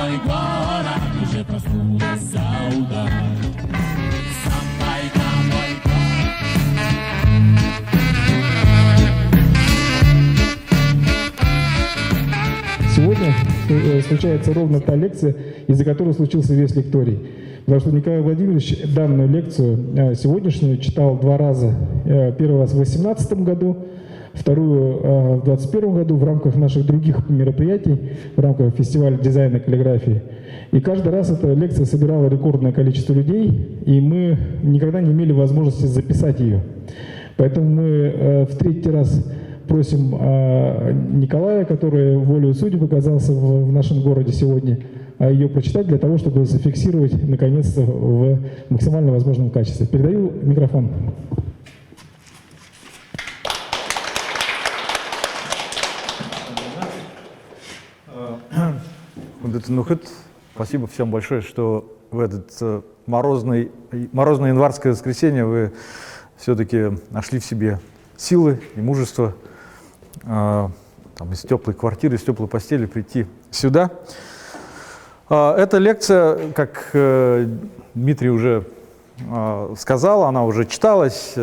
мой город уже проснулась за удар. Самбайка, мой город. Сегодня случается ровно та лекция, из-за которой случился весь лекторий. Потому что Николай Владимирович данную лекцию сегодняшнюю читал 2 раза. Первый раз в 2018 году, вторую в 2021 году в рамках наших других мероприятий, в рамках фестиваля дизайна и каллиграфии. И каждый раз эта лекция собирала рекордное количество людей, и мы никогда не имели возможности записать ее. Поэтому мы в 3-й раз просим Николая, который волею судеб оказался в нашем городе сегодня, ее прочитать для того, чтобы зафиксировать наконец-то в максимально возможном качестве. Передаю микрофон. Спасибо всем большое, что в этот морозное январское воскресенье вы все-таки нашли в себе силы и мужество из теплой квартиры, из теплой постели прийти сюда. Эта лекция, как Дмитрий уже сказал, она уже читалась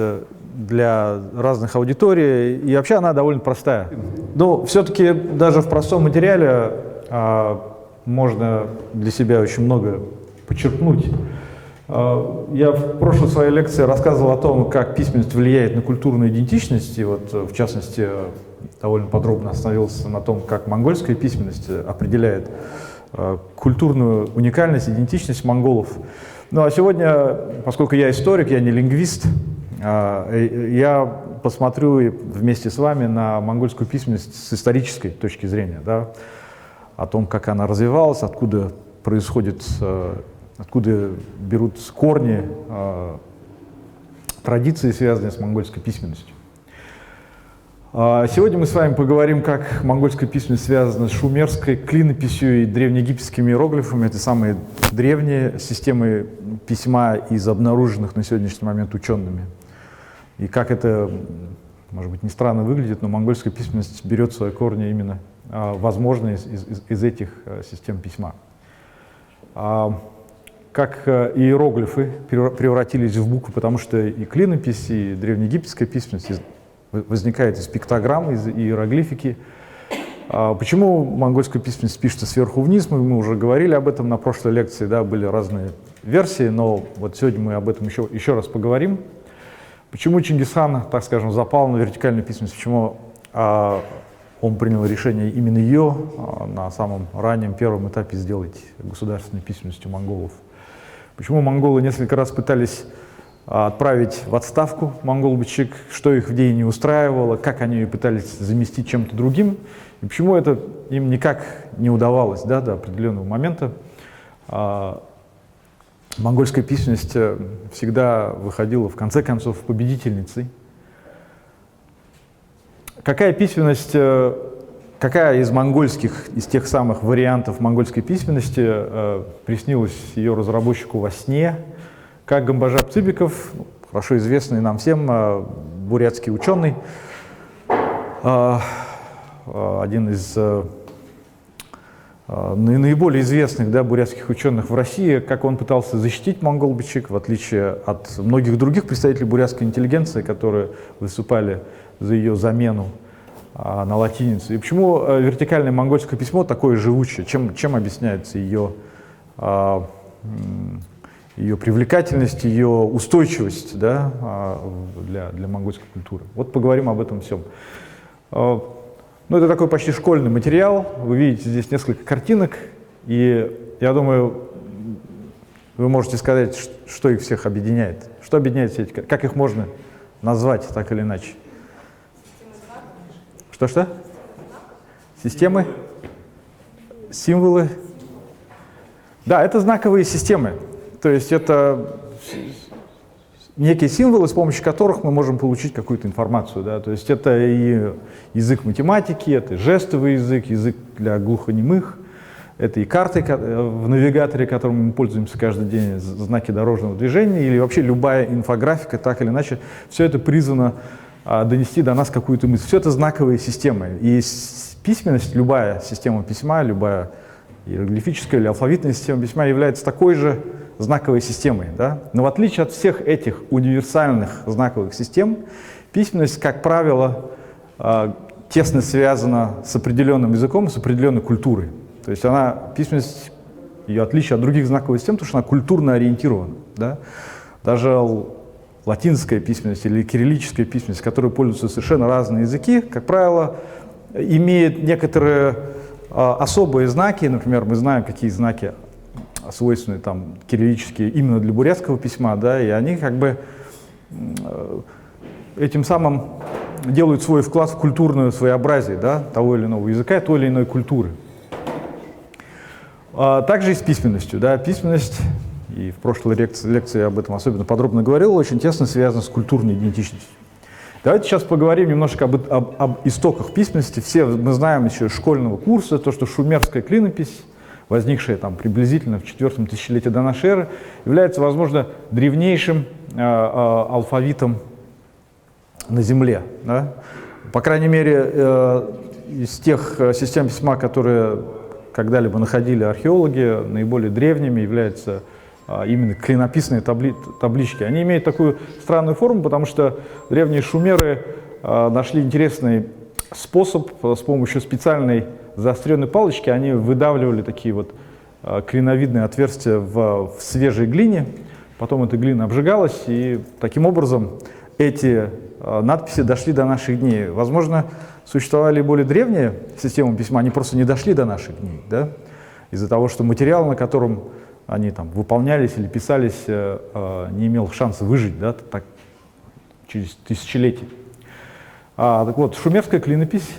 для разных аудиторий, и вообще она довольно простая. Но все-таки даже в простом материале можно для себя очень много почерпнуть. Я в прошлой своей лекции рассказывал о том, как письменность влияет на культурную идентичность, и вот в частности довольно подробно остановился на том, как монгольская письменность определяет культурную уникальность, идентичность монголов. Ну а сегодня, поскольку я историк, я не лингвист, я посмотрю вместе с вами на монгольскую письменность с исторической точки зрения, да, о том, как она развивалась, откуда происходит, откуда берут корни традиции, связанные с монгольской письменностью. Сегодня мы с вами поговорим, как монгольская письменность связана с шумерской клинописью и древнеегипетскими иероглифами. Это самые древние системы письма из обнаруженных на сегодняшний момент учеными. И как это, может быть, не странно выглядит, но монгольская письменность берет свои корни именно, возможно, из этих систем письма. Как иероглифы превратились в буквы, потому что и клинопись, и древнеегипетская письменность возникает из пиктограмм, из иероглифики. Почему монгольская письменность пишется сверху вниз? Мы уже говорили об этом на прошлой лекции, да, были разные версии, но вот сегодня мы об этом еще раз поговорим. Почему Чингисхан, так скажем, запал на вертикальную письменность? Почему он принял решение именно ее на самом раннем первом этапе сделать государственной письменностью монголов? Почему монголы несколько раз пытались отправить в отставку монгол-бычек, что их в ней не устраивало, как они ее пытались заместить чем-то другим, и почему это им никак не удавалось, да, до определенного момента. Монгольская письменность всегда выходила, в конце концов, победительницей. Какая письменность, какая из монгольских, из тех самых вариантов монгольской письменности приснилась ее разработчику во сне? Как Гамбажап Цыбиков, хорошо известный нам всем бурятский ученый, один из наиболее известных, да, бурятских ученых в России, как он пытался защитить монгол-бычек, в отличие от многих других представителей бурятской интеллигенции, которые выступали за ее замену на латиницу. И почему вертикальное монгольское письмо такое живучее? Чем объясняется ее привлекательность, ее устойчивость, да, для монгольской культуры. Вот поговорим об этом всем. Ну, это такой почти школьный материал. Вы видите здесь несколько картинок, и я думаю, вы можете сказать, что их всех объединяет. Что объединяет все эти картинки? Как их можно назвать так или иначе? Что-что? Системы? Символы? Да, это знаковые системы. То есть это некие символы, с помощью которых мы можем получить какую-то информацию. Да? То есть это и язык математики, это жестовый язык, язык для глухонемых, это и карты в навигаторе, которым мы пользуемся каждый день, знаки дорожного движения, или вообще любая инфографика, так или иначе, все это призвано донести до нас какую-то мысль. Все это знаковые системы. И письменность, любая система письма, любая иероглифическая или алфавитная система письма является такой же знаковой системой. Да? Но в отличие от всех этих универсальных знаковых систем, письменность, как правило, тесно связана с определенным языком, с определенной культурой. То есть письменность, ее отличие от других знаковых систем, потому что она культурно ориентирована. Да? Даже латинская письменность или кириллическая письменность, которой пользуются совершенно разные языки, как правило, имеет некоторые особые знаки. Например, мы знаем, какие знаки свойственны там, кириллические именно для бурятского письма, да, и они как бы этим самым делают свой вклад в культурное своеобразие, да, того или иного языка, той или иной культуры. Также и с письменностью. Да, письменность, и в прошлой лекции я об этом особенно подробно говорил, очень тесно связана с культурной идентичностью. Давайте сейчас поговорим немножко об истоках письменности. Все мы знаем еще из школьного курса, то, что шумерская клинопись, возникшая там приблизительно в IV тысячелетии до нашей эры, является, возможно, древнейшим алфавитом на Земле. Да? По крайней мере, из тех систем письма, которые когда-либо находили археологи, наиболее древними являются именно клинописные таблички. Они имеют такую странную форму, потому что древние шумеры нашли интересный способ. С помощью специальной заостренной палочки они выдавливали такие вот клиновидные отверстия в свежей глине. Потом эта глина обжигалась, и таким образом эти надписи дошли до наших дней. Возможно, существовали более древние системы письма, они просто не дошли до наших дней, да? Из-за того, что материал, на котором они там выполнялись или писались, не имел шанса выжить, да, так, через тысячелетия. Так вот, шумерская клинопись.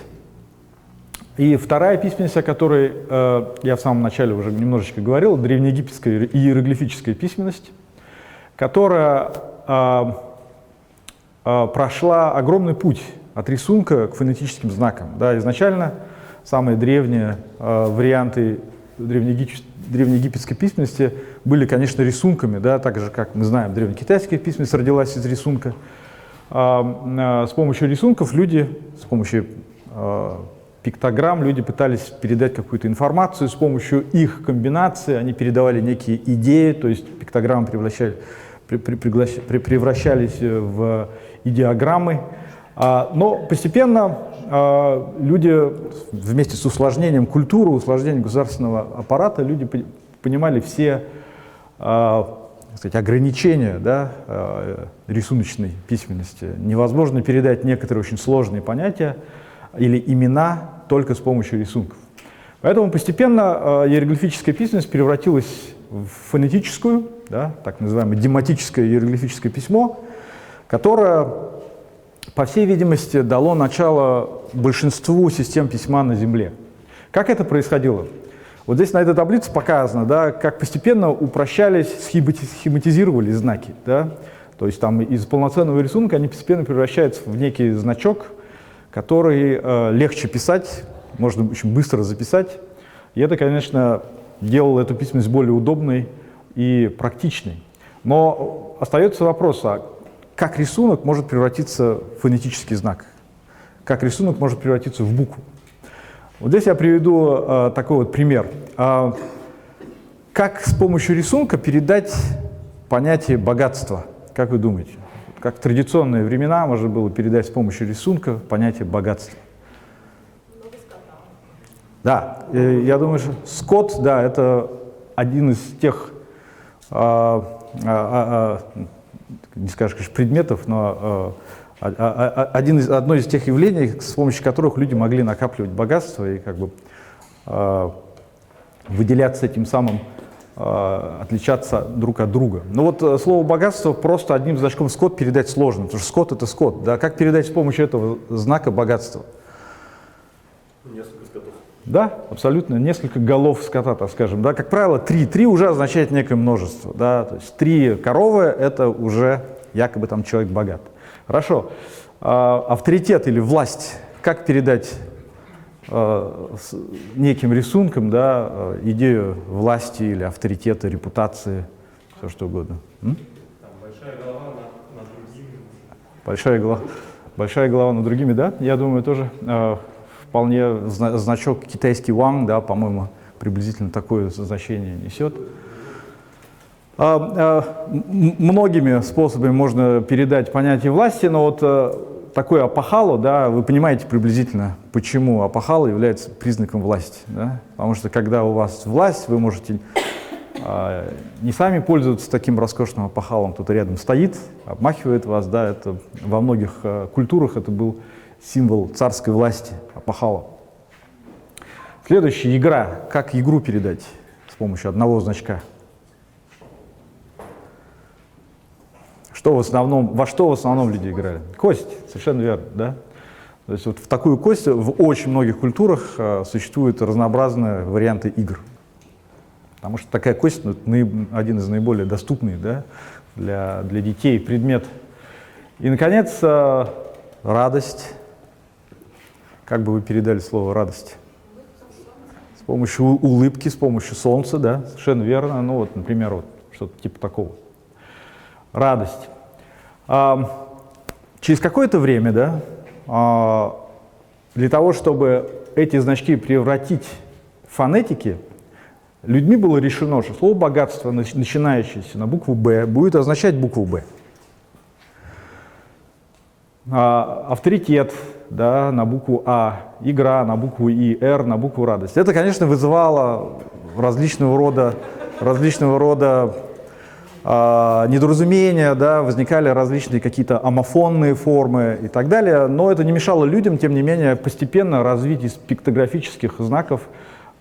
И вторая письменность, о которой я в самом начале уже немножечко говорил, древнеегипетская иероглифическая письменность, которая прошла огромный путь от рисунка к фонетическим знакам. Да, изначально самые древние варианты древнеегипетской письменности были, конечно, рисунками, да, так же, как мы знаем, древнекитайская письменность родилась из рисунка. С помощью рисунков люди, с помощью пиктограмм люди пытались передать какую-то информацию, с помощью их комбинации они передавали некие идеи, то есть пиктограммы превращались в идеограммы. Но постепенно люди вместе с усложнением культуры, усложнением государственного аппарата, люди понимали все ограничения, да, рисуночной письменности. Невозможно передать некоторые очень сложные понятия или имена только с помощью рисунков. Поэтому постепенно иероглифическая письменность превратилась в фонетическую, да, так называемое дематическое иероглифическое письмо, которое, по всей видимости, дало начало большинству систем письма на Земле. Как это происходило? Вот здесь на этой таблице показано, да, как постепенно упрощались, схематизировались знаки. Да? То есть там из полноценного рисунка они постепенно превращаются в некий значок, который легче писать, можно очень быстро записать. И это, конечно, делало эту письменность более удобной и практичной. Но остается вопрос, а как рисунок может превратиться в фонетический знак? Как рисунок может превратиться в букву? Вот здесь я приведу такой вот пример. Как с помощью рисунка передать понятие богатства? Как вы думаете? Как в традиционные времена можно было передать с помощью рисунка понятие богатства? Да, я думаю, что скот, да, это один из тех, не скажешь, конечно, предметов, но одно из тех явлений, с помощью которых люди могли накапливать богатство и как бы выделяться этим самым, отличаться друг от друга. Но вот слово богатство просто одним значком скот передать сложно, потому что скот — это скот. Да? Как передать с помощью этого знака богатство? Несколько скотов. Да, абсолютно, несколько голов скота, так скажем. Да? Как правило, 3. 3 уже означает некое множество. Да? То есть 3 коровы — это уже якобы там человек богат. Хорошо. Авторитет или власть, как передать с неким рисунком, да, идею власти или авторитета, репутации, все что угодно? Там большая голова над другими. Большая голова над другими, да? Я думаю, тоже вполне значок китайский ван, да, по-моему, приблизительно такое значение несет. Многими способами можно передать понятие власти, но вот такое апахало, да, вы понимаете приблизительно, почему апахало является признаком власти. Да? Потому что когда у вас власть, вы можете не сами пользоваться таким роскошным апахалом, кто-то рядом стоит, обмахивает вас. Да, это во многих культурах это был символ царской власти, апахала. Следующая игра. Как игру передать с помощью одного значка? Во что в основном люди играли? Кость, совершенно верно, да? То есть вот в такую кость в очень многих культурах существуют разнообразные варианты игр. Потому что такая кость один из наиболее доступных, да, для детей предмет. И, наконец, радость. Как бы вы передали слово радость? С помощью улыбки, с помощью солнца, да, совершенно верно. Ну вот, например, вот что-то типа такого. Радость. Через какое-то время, да, для того, чтобы эти значки превратить в фонетики, людьми было решено, что слово «богатство», начинающееся на букву «Б», будет означать букву «Б». Авторитет, да, на букву «А», игра на букву «И», «Р» на букву «Радость». Это, конечно, вызывало различного рода недоразумения, да, возникали различные какие-то омофонные формы и так далее, но это не мешало людям, тем не менее, постепенно развить из пиктографических знаков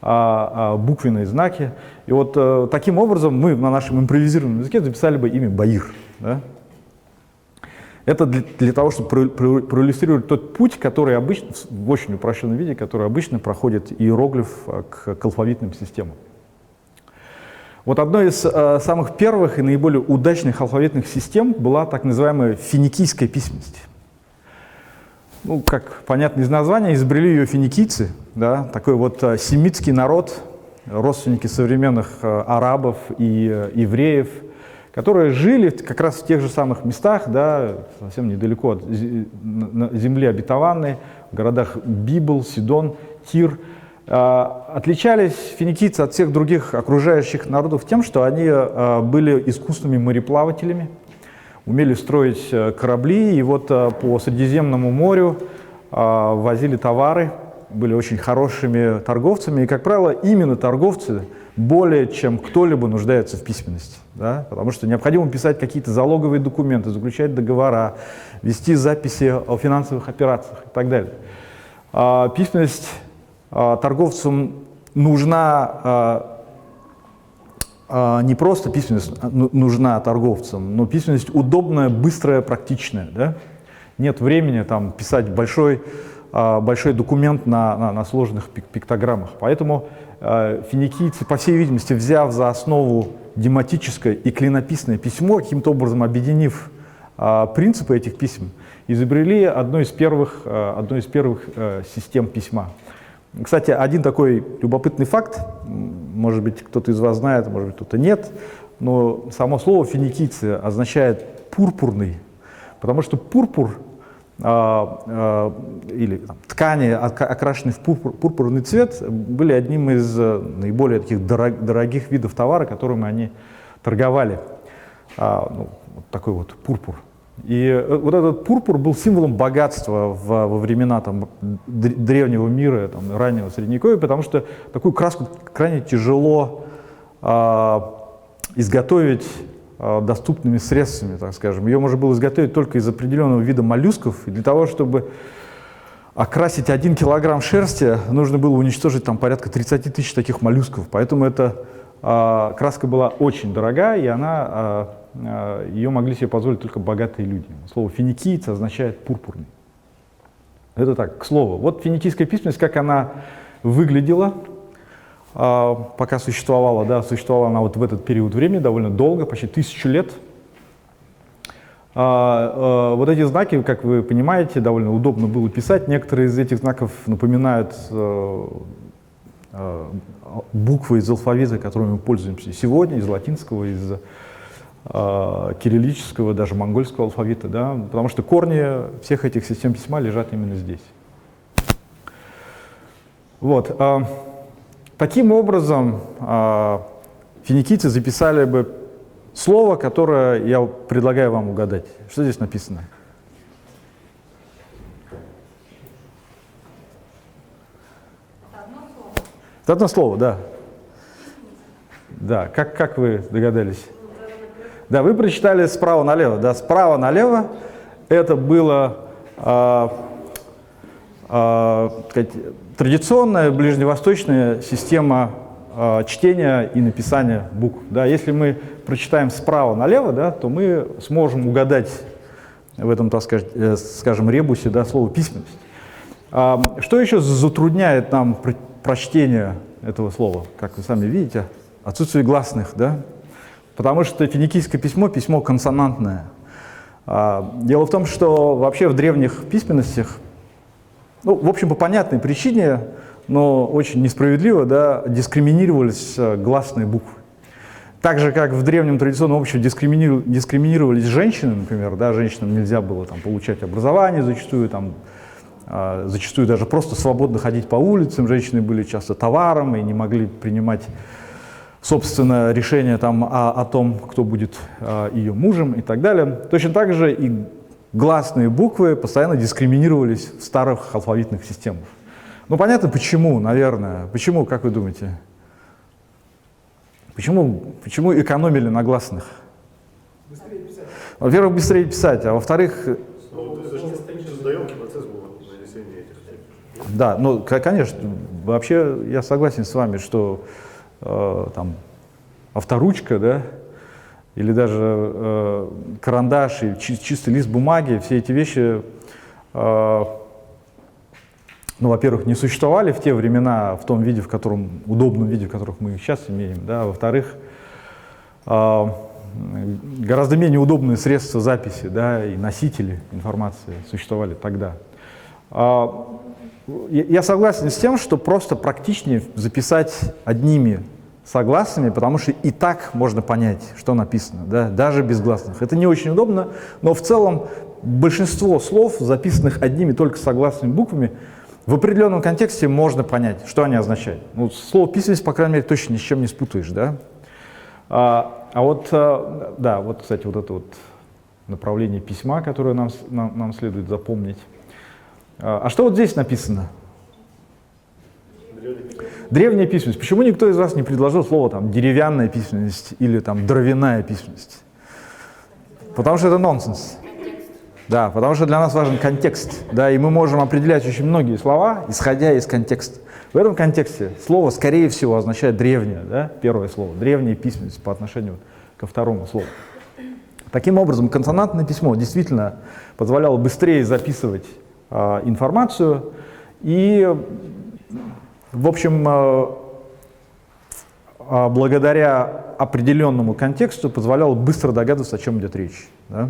буквенные знаки. И вот таким образом мы на нашем импровизированном языке записали бы имя Баир. Да? Это для того, чтобы проиллюстрировать тот путь, который обычно, в очень упрощенном виде, который обычно проходит иероглиф к алфавитным системам. Вот одной из самых первых и наиболее удачных алфавитных систем была так называемая финикийская письменность. Ну, как понятно из названия, изобрели ее финикийцы, да, такой вот семитский народ, родственники современных арабов и евреев, которые жили как раз в тех же самых местах, да, совсем недалеко от земли обетованной, в городах Библ, Сидон, Тир. Отличались финикийцы от всех других окружающих народов тем, что они были искусными мореплавателями, умели строить корабли, и вот по Средиземному морю возили товары, были очень хорошими торговцами, и, как правило, именно торговцы более чем кто-либо нуждаются в письменности, да? Потому что необходимо писать какие-то залоговые документы, заключать договора, вести записи о финансовых операциях и так далее. Письменность торговцам нужна, не просто письменность нужна торговцам, но письменность удобная, быстрая, практичная. Да? Нет времени там, писать большой документ на сложных пиктограммах. Поэтому финикийцы, по всей видимости, взяв за основу дематическое и клинописное письмо, каким-то образом объединив принципы этих писем, изобрели одну из первых систем письма. Кстати, один такой любопытный факт, может быть, кто-то из вас знает, может быть, кто-то нет, но само слово «финикийцы» означает «пурпурный», потому что пурпур или там, ткани, окрашенные в пурпурный цвет, были одним из наиболее таких дорогих видов товара, которыми они торговали. Вот такой вот пурпур. И вот этот пурпур был символом богатства во времена там, древнего мира, там, раннего Средневековья, потому что такую краску крайне тяжело изготовить доступными средствами, так скажем. Ее можно было изготовить только из определенного вида моллюсков, и для того, чтобы окрасить 1 килограмм шерсти, нужно было уничтожить там, порядка 30 тысяч таких моллюсков. Поэтому эта краска была очень дорогая, и ее могли себе позволить только богатые люди. Слово «финикийец» означает «пурпурный». Это так, к слову. Вот финикийская письменность, как она выглядела, пока существовала. Да, существовала она вот в этот период времени довольно долго, почти 1000 лет. Вот эти знаки, как вы понимаете, довольно удобно было писать. Некоторые из этих знаков напоминают буквы из алфавита, которыми мы пользуемся сегодня, из латинского, из кириллического, даже монгольского алфавита, да, потому что корни всех этих систем письма лежат именно здесь. Вот. Таким образом, финикийцы записали бы слово, которое я предлагаю вам угадать. Что здесь написано? Это одно слово, да. Да, как вы догадались? Да, вы прочитали справа налево. Да, справа налево это было традиционная ближневосточная система чтения и написания букв. Да, если мы прочитаем справа налево, да, то мы сможем угадать в этом, так сказать, скажем, ребусе, да, слово письменность. Что еще затрудняет нам прочтение этого слова? Как вы сами видите, отсутствие гласных, да? Потому что финикийское письмо — письмо консонантное. Дело в том, что вообще в древних письменностях, ну, в общем, по понятной причине, но очень несправедливо, да, дискриминировались гласные буквы. Так же, как в древнем традиционном обществе дискриминировались женщины, например, да, женщинам нельзя было там получать образование зачастую, там, зачастую даже просто свободно ходить по улицам, женщины были часто товаром и не могли принимать, собственно, решение там, о том, кто будет ее мужем и так далее. Точно так же и гласные буквы постоянно дискриминировались в старых алфавитных системах. Ну, понятно, почему, наверное. Почему, как вы думаете? Почему экономили на гласных? Быстрее писать. Во-первых, быстрее писать, а во-вторых... Создаемый процесс был нанесения этих. Да, ну, конечно, вообще я согласен с вами, что там авторучка, да, или даже карандаш и чистый лист бумаги, все эти вещи, ну, во-первых, не существовали в те времена в том виде, в котором, удобном виде, в которых мы их сейчас имеем, да, во-вторых, гораздо менее удобные средства записи, да, и носители информации существовали тогда. Я согласен с тем, что просто практичнее записать одними согласными, потому что и так можно понять, что написано, да, даже без гласных. Это не очень удобно, но в целом большинство слов, записанных одними только согласными буквами, в определенном контексте можно понять, что они означают. Ну, слово «письменность», по крайней мере, точно ни с чем не спутаешь, да? Да, вот, кстати, вот это вот направление письма, которое нам следует запомнить. А что вот здесь написано? Древняя письменность. Почему никто из вас не предложил слово там деревянная письменность или там дровяная письменность? Потому что это нонсенс. Да, потому что для нас важен контекст, да, и мы можем определять очень многие слова, исходя из контекста. В этом контексте слово, скорее всего, означает древнее, да, первое слово, древняя письменность по отношению ко второму слову. Таким образом, консонантное письмо действительно позволяло быстрее записывать информацию и, в общем, благодаря определенному контексту позволяло быстро догадываться, о чем идет речь. Да?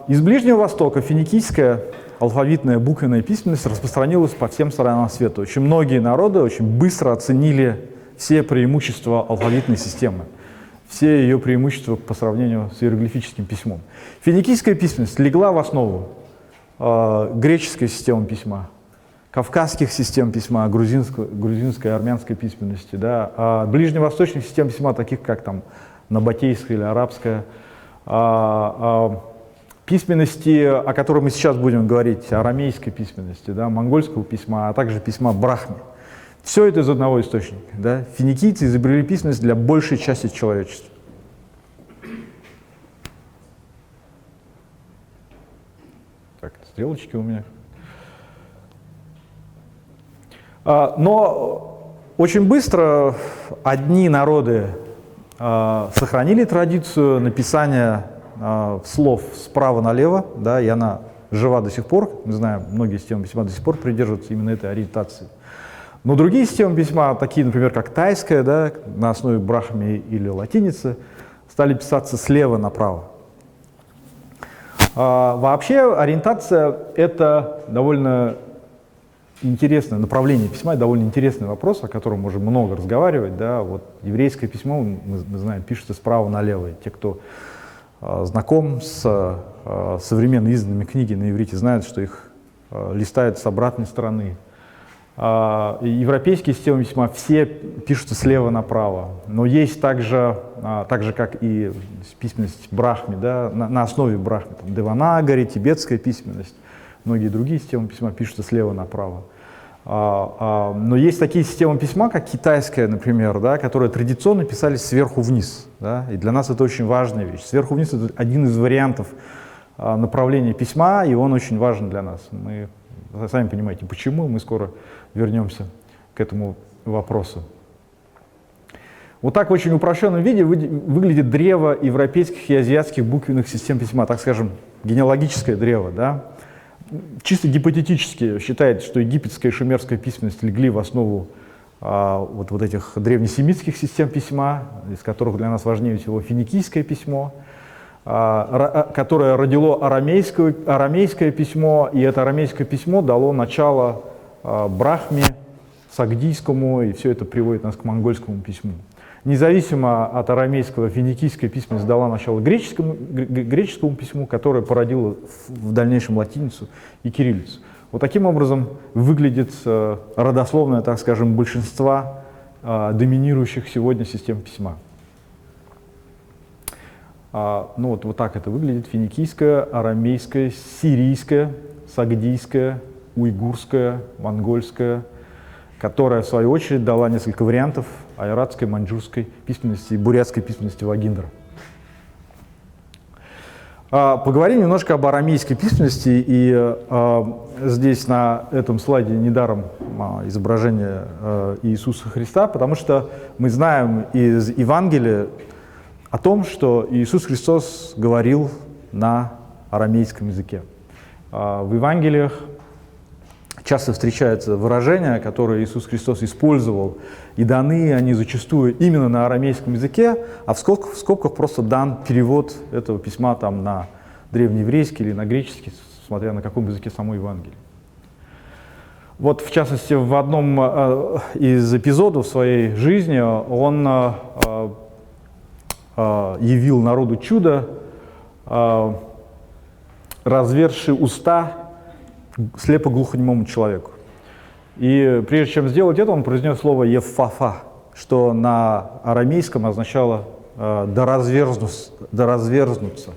Из Ближнего Востока финикийская алфавитная буквенная письменность распространилась по всем сторонам света. Очень многие народы очень быстро оценили все преимущества алфавитной системы, все ее преимущества по сравнению с иероглифическим письмом. Финикийская письменность легла в основу греческой системы письма, кавказских систем письма, грузинской, армянской письменности, да, ближневосточных систем письма, таких как там набатейская или арабская, письменности, о которой мы сейчас будем говорить, арамейской письменности, да, монгольского письма, а также письма Брахми. Все это из одного источника. Да? Финикийцы изобрели письменность для большей части человечества. Так, стрелочки у меня. Но очень быстро одни народы сохранили традицию написания слов справа налево, да, и она жива до сих пор. Мы знаем, многие системы письма до сих пор придерживаются именно этой ориентации. Но другие системы письма, такие, например, как тайская, да, на основе брахми или латиницы, стали писаться слева направо. Вообще ориентация — это довольно интересное направление письма, это довольно интересный вопрос, о котором можем много разговаривать. Да. Вот еврейское письмо, мы знаем, пишется справа налево. И те, кто знаком с современно изданными книгами на иврите, знают, что их листают с обратной стороны. Европейские системы письма все пишутся слева направо, но есть также, так же как и письменность Брахми, да, на основе Брахми, там, Деванагари, тибетская письменность, многие другие системы письма пишутся слева направо. Но есть такие системы письма, как китайская, например, да, которые традиционно писались сверху вниз. Да, и для нас это очень важная вещь. Сверху вниз — это один из вариантов направления письма, и он очень важен для нас. Мы, сами понимаете, почему, мы скоро вернемся к этому вопросу. Вот так в очень упрощенном виде выглядит древо европейских и азиатских буквенных систем письма, так скажем, генеалогическое древо. Да? Чисто гипотетически считается, что египетская и шумерская письменность легли в основу вот этих древнесемитских систем письма, из которых для нас важнее всего финикийское письмо, которое родило арамейское письмо, и это арамейское письмо дало начало Брахме, сагдийскому, и все это приводит нас к монгольскому письму. Независимо от арамейского, финикийская письменность дала начало греческому письму, которое породило в дальнейшем латиницу и кириллицу. Вот таким образом выглядит родословное, так скажем, большинства доминирующих сегодня систем письма. Ну вот так это выглядит: финикийская, арамейская, сирийская, сагдийская, уйгурская, монгольская, которая, в свою очередь, дала несколько вариантов айратской, маньчжурской письменности и бурятской письменности Вагиндра. Поговорим немножко об арамейской письменности, и здесь на этом слайде недаром изображение Иисуса Христа, потому что мы знаем из Евангелия о том, что Иисус Христос говорил на арамейском языке. В Евангелиях часто встречаются выражения, которые Иисус Христос использовал, и даны они зачастую именно на арамейском языке, а в скобках просто дан перевод этого письма там, на древнееврейский или на греческий, смотря на каком языке само Евангелие. Вот, в частности, в одном из эпизодов своей жизни он явил народу чудо, разверши уста слепо-глухонемому человеку. И прежде чем сделать это, он произнес слово «еффафа», что на арамейском означало «да разверзнуться».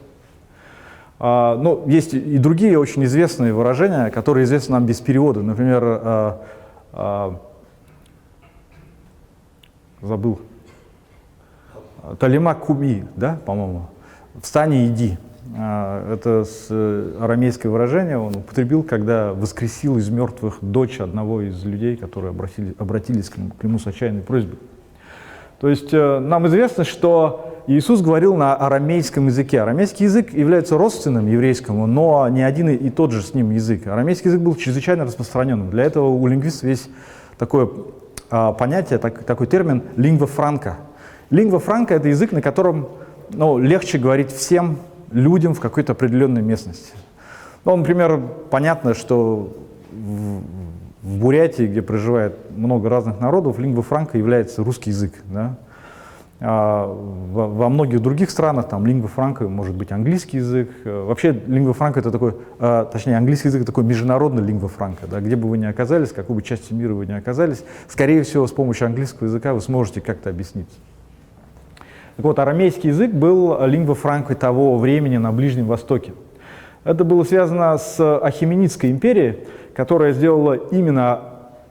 Но есть и другие очень известные выражения, которые известны нам без перевода. Например, забыл, «талима куми», да, по-моему, «встань и иди». Это арамейское выражение он употребил, когда воскресил из мертвых дочь одного из людей, которые обратились к нему с отчаянной просьбой. То есть нам известно, что Иисус говорил на арамейском языке. Арамейский язык является родственным еврейскому, но не один и тот же с ним язык. Арамейский язык был чрезвычайно распространенным. Для этого у лингвистов есть такое понятие, такой термин «лингва франка». Лингва франка — это язык, на котором легче говорить всем людям в какой-то определенной местности. Ну, например, понятно, что в Бурятии, где проживает много разных народов, лингва франка является русский язык. Да? Во многих других странах там лингва франка может быть английский язык. Вообще лингва франка — это такой, точнее, английский язык — это такой международный лингва франка. Да? Где бы вы ни оказались, в какой бы части мира вы ни оказались, скорее всего, с помощью английского языка вы сможете как-то объяснить. Так вот, арамейский язык был лингва франкой того времени на Ближнем Востоке. Это было связано с Ахеменидской империей, которая сделала именно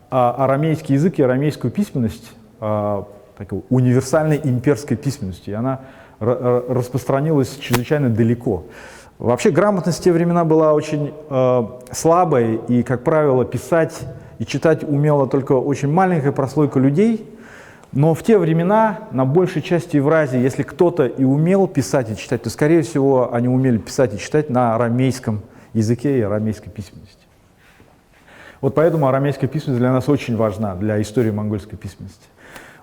арамейский язык и арамейскую письменность такой универсальной имперской письменностью, и она распространилась чрезвычайно далеко. Вообще грамотность в те времена была очень слабой, и, как правило, писать и читать умела только очень маленькая прослойка людей. Но в те времена на большей части Евразии, если кто-то и умел писать и читать, то, скорее всего, они умели писать и читать на арамейском языке и арамейской письменности. Вот поэтому арамейская письменность для нас очень важна, для истории монгольской письменности.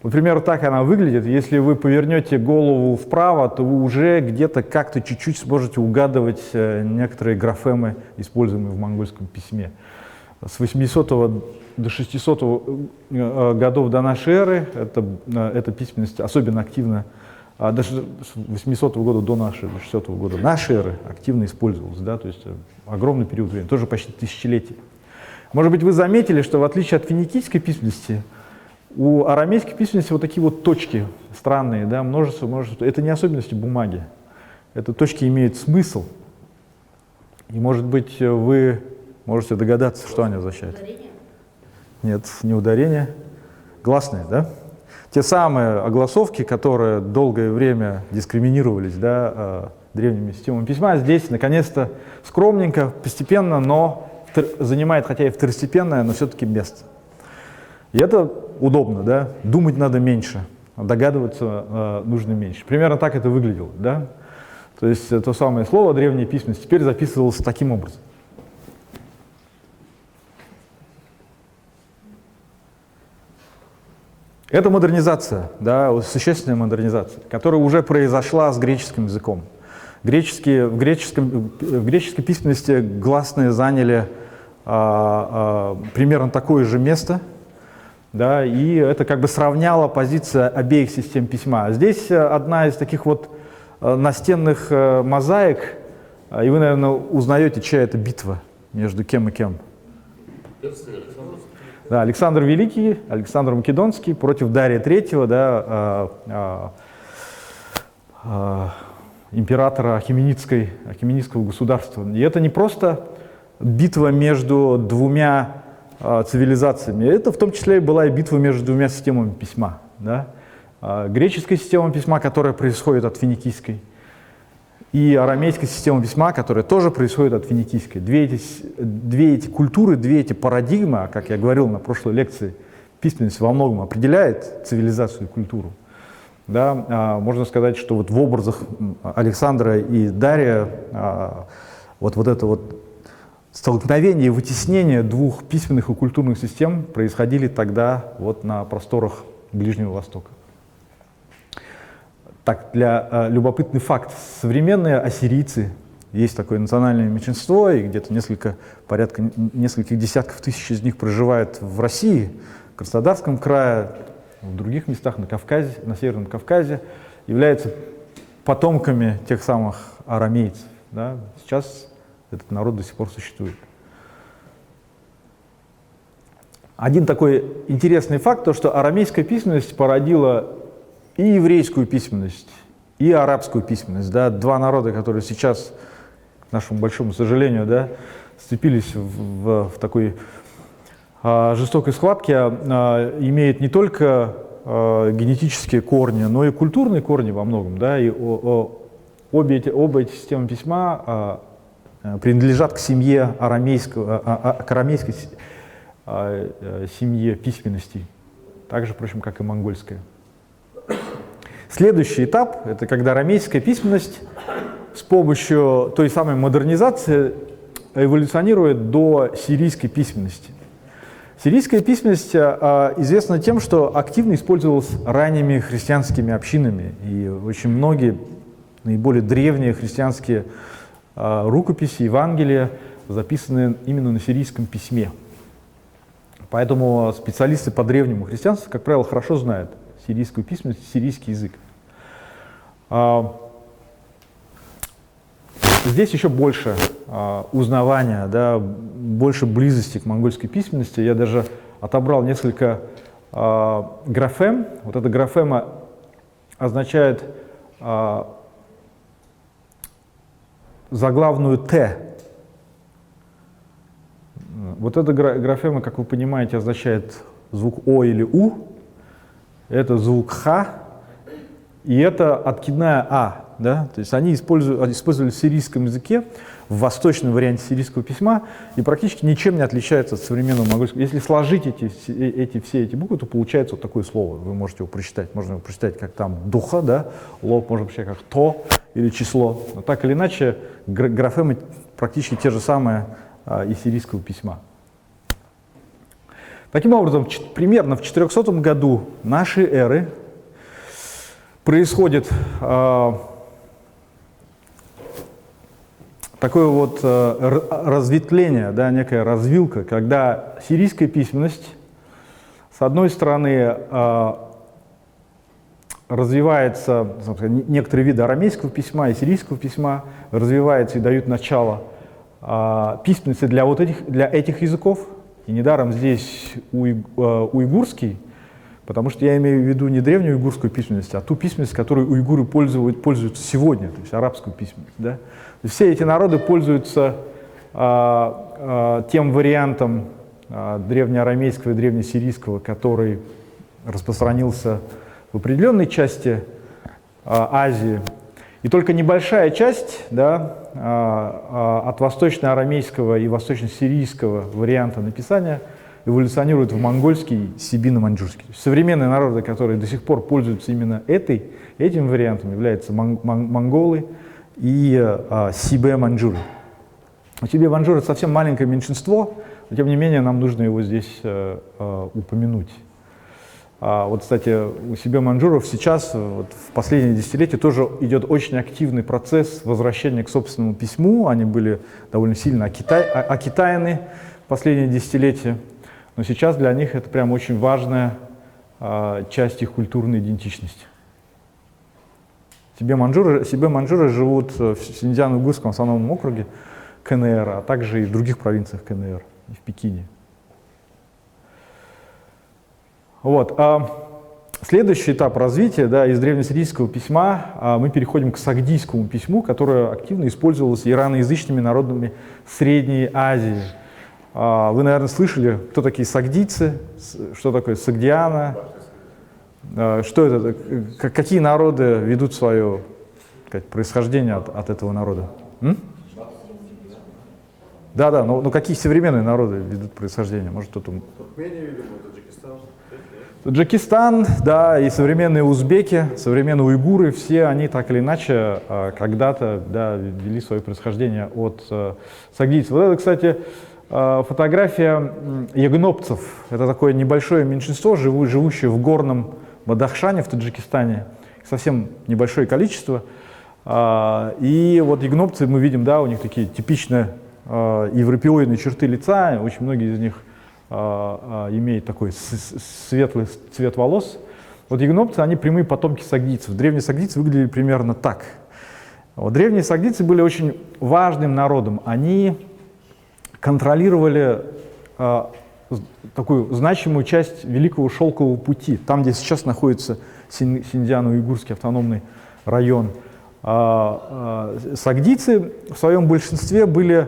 Вот примерно так она выглядит. Если вы повернете голову вправо, то вы уже где-то как-то чуть-чуть сможете угадывать некоторые графемы, используемые в монгольском письме. С 800 до 600 годов до нашей эры эта письменность особенно активно, даже с 800 года до 600 года нашей эры активно использовалась, да, то есть огромный период времени, тоже почти тысячелетие. Может быть, вы заметили, что в отличие от финикийской письменности, у арамейской письменности вот такие вот точки странные, да, множество. Это не особенности бумаги. Это точки имеют смысл. И, может быть, вы можете догадаться, что они означают. Ударение? Нет, не ударение. Гласные, да? Те самые огласовки, которые долгое время дискриминировались, да, древними системами письма, здесь, наконец-то, скромненько, постепенно, но занимает, хотя и второстепенное, но все-таки место. И это удобно, да? Думать надо меньше, догадываться нужно меньше. Примерно так это выглядело, да? То есть то самое слово древняя письменность теперь записывалось таким образом. Это модернизация, да, существенная модернизация, которая уже произошла с греческим языком. В греческой письменности гласные заняли примерно такое же место, да, и это как бы сравняло позиции обеих систем письма. Здесь одна из таких вот настенных мозаик, и вы, наверное, узнаете, чья это битва между кем и кем. Да, Александр Великий, Александр Македонский против Дария III, да, императора Ахеменидского государства. И это не просто битва между двумя цивилизациями, это в том числе и была и битва между двумя системами письма. Да? Греческая система письма, которая происходит от финикийской, и арамейская система письма, которая тоже происходит от финикийской. Две эти культуры, две эти парадигмы, как я говорил на прошлой лекции, письменность во многом определяет цивилизацию и культуру. Да, можно сказать, что вот в образах Александра и Дария вот это вот столкновение и вытеснение двух письменных и культурных систем происходили тогда вот на просторах Ближнего Востока. Так, для любопытный факт. Современные ассирийцы, есть такое национальное меньшинство, и где-то порядка нескольких десятков тысяч из них проживает в России, в Краснодарском крае, в других местах, на Кавказе, на Северном Кавказе, являются потомками тех самых арамейцев. Да? Сейчас этот народ до сих пор существует. Один такой интересный факт, то, что арамейская письменность породила и еврейскую письменность, и арабскую письменность. Да? Два народа, которые сейчас, к нашему большому сожалению, да, сцепились в такой жестокой схватке, имеют не только генетические корни, но и культурные корни во многом. Да? И оба эти системы письма принадлежат к семье к арамейской семье письменности, так же, впрочем, как и монгольская. Следующий этап — это когда арамейская письменность с помощью той самой модернизации эволюционирует до сирийской письменности. Сирийская письменность известна тем, что активно использовалась ранними христианскими общинами, и очень многие наиболее древние христианские рукописи, Евангелия записаны именно на сирийском письме. Поэтому специалисты по древнему христианству, как правило, хорошо знают сирийскую письменность, сирийский язык. Здесь еще больше узнавания, да, больше близости к монгольской письменности. Я даже отобрал несколько графем. Вот эта графема означает заглавную «Т». Вот эта графема, как вы понимаете, означает звук «О» или «У». Это звук «Х», и это откидная «А». Да? То есть они использовали в сирийском языке, в восточном варианте сирийского письма, и практически ничем не отличается от современного монгольского. Если сложить все эти буквы, то получается вот такое слово. Вы можете его прочитать. Можно его прочитать как там «духа», да? «Лоб», можно прочитать как «то» или «число». Но так или иначе, графемы практически те же самые из сирийского письма. Таким образом, примерно в 400 году нашей эры происходит такое вот разветвление, да, некая развилка, когда сирийская письменность, с одной стороны, развивается, некоторые виды арамейского письма и сирийского письма развиваются и дают начало письменности для этих языков, И недаром здесь уйгурский, потому что я имею в виду не древнюю уйгурскую письменность, а ту письменность, которой уйгуры пользуются сегодня, то есть арабскую письменность. Да? Все эти народы пользуются тем вариантом древнеарамейского и древнесирийского, который распространился в определенной части Азии. И только небольшая часть, да, от восточноарамейского и восточносирийского варианта написания эволюционирует в монгольский, сибино-маньчжурский. Современные народы, которые до сих пор пользуются именно этим вариантом, являются монголы и сибе-маньчжуры. Сибе-маньчжуры — это совсем маленькое меньшинство, но тем не менее нам нужно его здесь упомянуть. Вот, кстати, у сибе-маньчжуров сейчас, вот, в последние десятилетия, тоже идет очень активный процесс возвращения к собственному письму. Они были довольно сильно окитаяны в последние десятилетия, но сейчас для них это прям очень важная часть их культурной идентичности. Сибе-маньчжуры живут в Синьцзян-Уйгурском автономном округе КНР, а также и в других провинциях КНР, и в Пекине. Вот. Следующий этап развития, да, из древнесирийского письма мы переходим к сагдийскому письму, которое активно использовалось ираноязычными народами Средней Азии. Вы, наверное, слышали, кто такие сагдийцы, что такое сагдиана, что это, какие народы ведут свое происхождение от этого народа? Да, но какие современные народы ведут происхождение? Может, кто-то... Туркмения, видимо, Таджикистан. Таджикистан, да, и современные узбеки, современные уйгуры, все они так или иначе когда-то, да, вели свое происхождение от сагдийцев. Вот это, кстати, фотография ягнопцев. Это такое небольшое меньшинство, живущее в горном Бадахшане в Таджикистане. Совсем небольшое количество. И вот ягнопцы мы видим, да, у них такие типичные европеоидные черты лица, очень многие из них имеют такой светлый цвет волос. Вот ягнопцы, они прямые потомки сагдийцев. Древние сагдийцы выглядели примерно так. Вот древние сагдийцы были очень важным народом. Они контролировали такую значимую часть Великого Шелкового пути, там, где сейчас находится Синьцзян-Уйгурский автономный район. Сагдийцы в своем большинстве были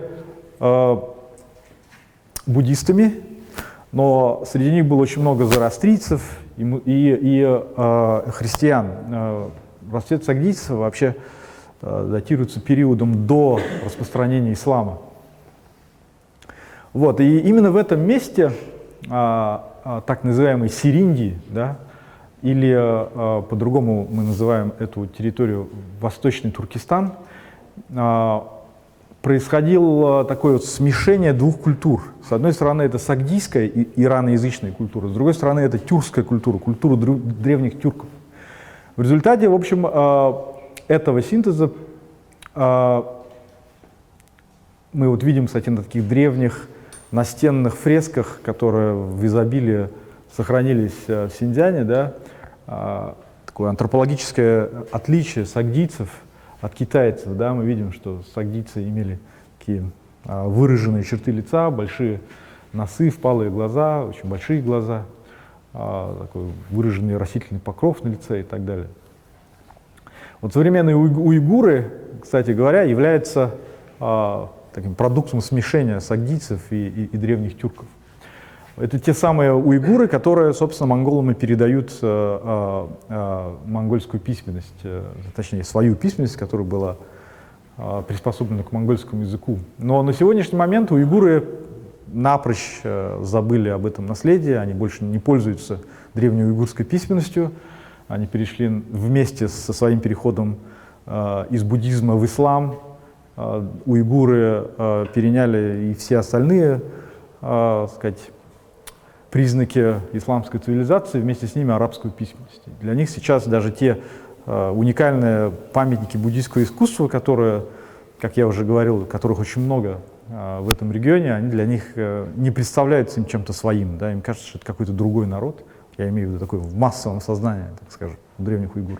буддистами, но среди них было очень много зороастрийцев и христиан. Расцвет сагдийцев вообще датируется периодом до распространения ислама. Вот, и именно в этом месте так называемой Сириндии, да, или по-другому мы называем эту территорию Восточный Туркестан, происходило такое вот смешение двух культур. С одной стороны, это сагдийская и ираноязычная культура, с другой стороны, это тюркская культура, культура древних тюрков. В результате, в общем, этого синтеза мы вот видим, кстати, на таких древних настенных фресках, которые в изобилии сохранились в Синьцзяне, да, такое антропологическое отличие сагдийцев от китайцев, да, мы видим, что сагдийцы имели такие выраженные черты лица, большие носы, впалые глаза, очень большие глаза, такой выраженный растительный покров на лице и так далее. Вот современные уйгуры, кстати говоря, являются таким продуктом смешения сагдийцев и древних тюрков. Это те самые уйгуры, которые, собственно, монголам и передают монгольскую письменность, точнее, свою письменность, которая была приспособлена к монгольскому языку. Но на сегодняшний момент уйгуры напрочь забыли об этом наследии, они больше не пользуются древней уйгурской письменностью, они перешли вместе со своим переходом из буддизма в ислам. Уйгуры переняли и все остальные, сказать, признаки исламской цивилизации, вместе с ними арабскую письменность. Для них сейчас даже те уникальные памятники буддийского искусства, которые, как я уже говорил, которых очень много в этом регионе, они для них не представляются им чем-то своим. Да? Им кажется, что это какой-то другой народ. Я имею в виду такое в массовом сознании, так скажем, у древних уйгуров.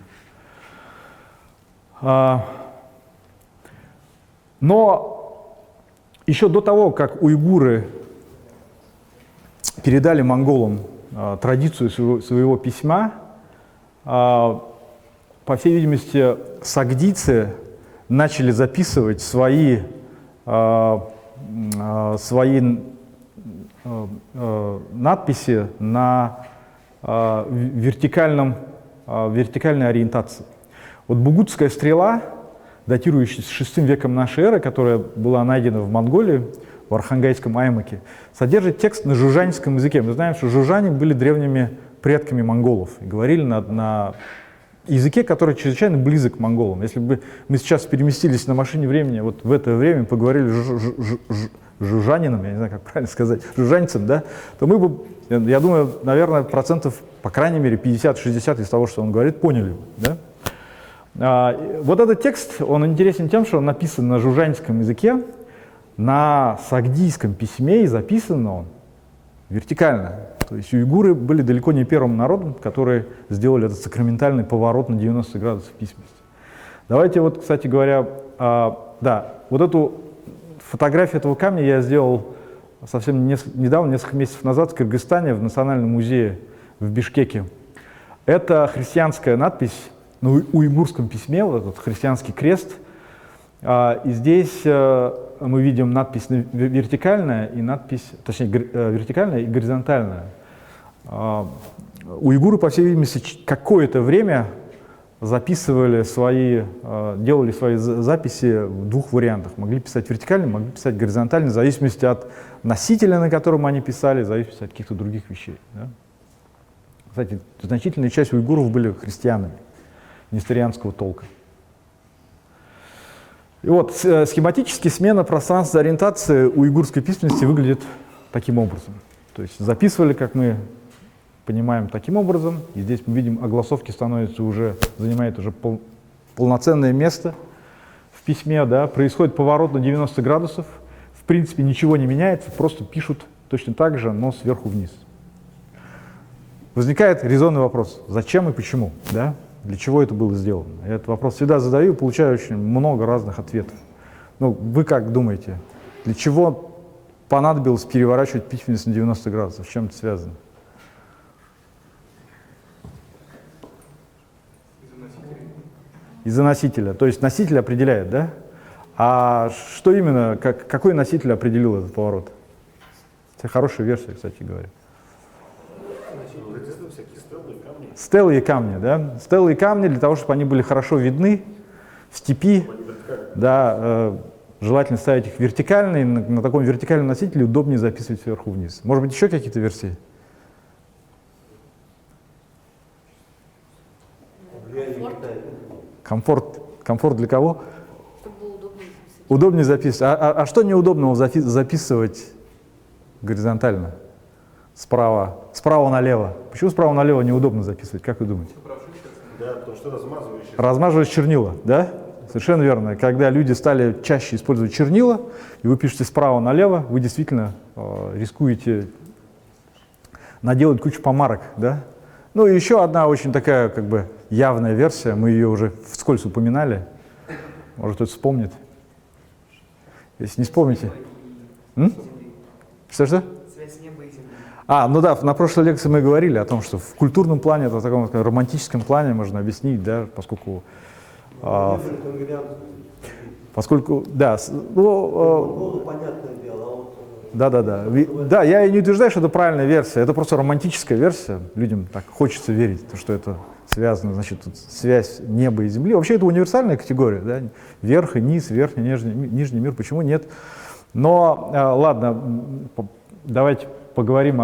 Но еще до того, как уйгуры передали монголам традицию своего письма. По всей видимости, сагдийцы начали записывать свои надписи на вертикальной ориентации. Вот бугутская стрела, датирующаяся VI веком нашей эры, которая была найдена в Монголии, в Архангайском Аймаке, содержит текст на жужжанском языке. Мы знаем, что жужжане были древними предками монголов и говорили на языке, который чрезвычайно близок к монголам. Если бы мы сейчас переместились на машине времени, вот в это время поговорили жужжанином, я не знаю, как правильно сказать, жужжанцем, да, то мы бы, я думаю, наверное, процентов, по крайней мере, 50-60 из того, что он говорит, поняли бы, да? Вот этот текст, он интересен тем, что он написан на жужжанском языке, на сагдийском письме, и записан он вертикально. То есть уйгуры были далеко не первым народом, которые сделали этот сакраментальный поворот на 90 градусов письменности. Давайте вот, кстати говоря, да, вот эту фотографию этого камня я сделал совсем недавно, несколько месяцев назад в Кыргызстане, в Национальном музее в Бишкеке. Это христианская надпись на уйгурском письме, вот этот христианский крест. И здесь мы видим надпись вертикальная и надпись, точнее, вертикальная и горизонтальная. Уйгуры, по всей видимости, какое-то время делали свои записи в двух вариантах. Могли писать вертикально, могли писать горизонтально, в зависимости от носителя, на котором они писали, в зависимости от каких-то других вещей. Да? Кстати, значительная часть уйгуров были христианами несторианского толка. И вот схематически смена пространства ориентации уйгурской письменности выглядит таким образом. То есть записывали, как мы понимаем, таким образом. И здесь мы видим, огласовки занимает уже полноценное место в письме. Да? Происходит поворот на 90 градусов. В принципе, ничего не меняется, просто пишут точно так же, но сверху вниз. Возникает резонный вопрос: зачем и почему? Да? Для чего это было сделано? Я этот вопрос всегда задаю и получаю очень много разных ответов. Ну, вы как думаете, для чего понадобилось переворачивать письменность на 90 градусов? С чем это связано? Из-за носителя. То есть носитель определяет, да? А что именно, какой носитель определил этот поворот? Это хорошая версия, кстати говоря. Стелы и камни, да? Стелы и камни для того, чтобы они были хорошо видны в степи, да, желательно ставить их вертикально, и на таком вертикальном носителе удобнее записывать сверху вниз. Может быть, еще какие-то версии? Комфорт для кого? Чтобы было удобнее записывать. Удобнее записывать. А что неудобного записывать горизонтально? Справа налево. Почему справа налево неудобно записывать? Как вы думаете? Да, потому что размазываешь. Размазываешь чернила, да? Совершенно верно. Когда люди стали чаще использовать чернила, и вы пишете справа налево, вы действительно рискуете наделать кучу помарок, да? Ну и еще одна очень такая, как бы, явная версия, мы ее уже вскользь упоминали, может кто-то вспомнит. Если не вспомните. Что? Связь неба и земли. Ну да, на прошлой лекции мы говорили о том, что в культурном плане, в таком романтическом плане можно объяснить, да, поскольку, да, да, я и не утверждаю, что это правильная версия, это просто романтическая версия, людям так хочется верить, что это связано, значит, тут связь неба и земли. Вообще это универсальная категория, да, верх и низ, верхний, нижний мир, почему нет? Но, ладно, давайте поговорим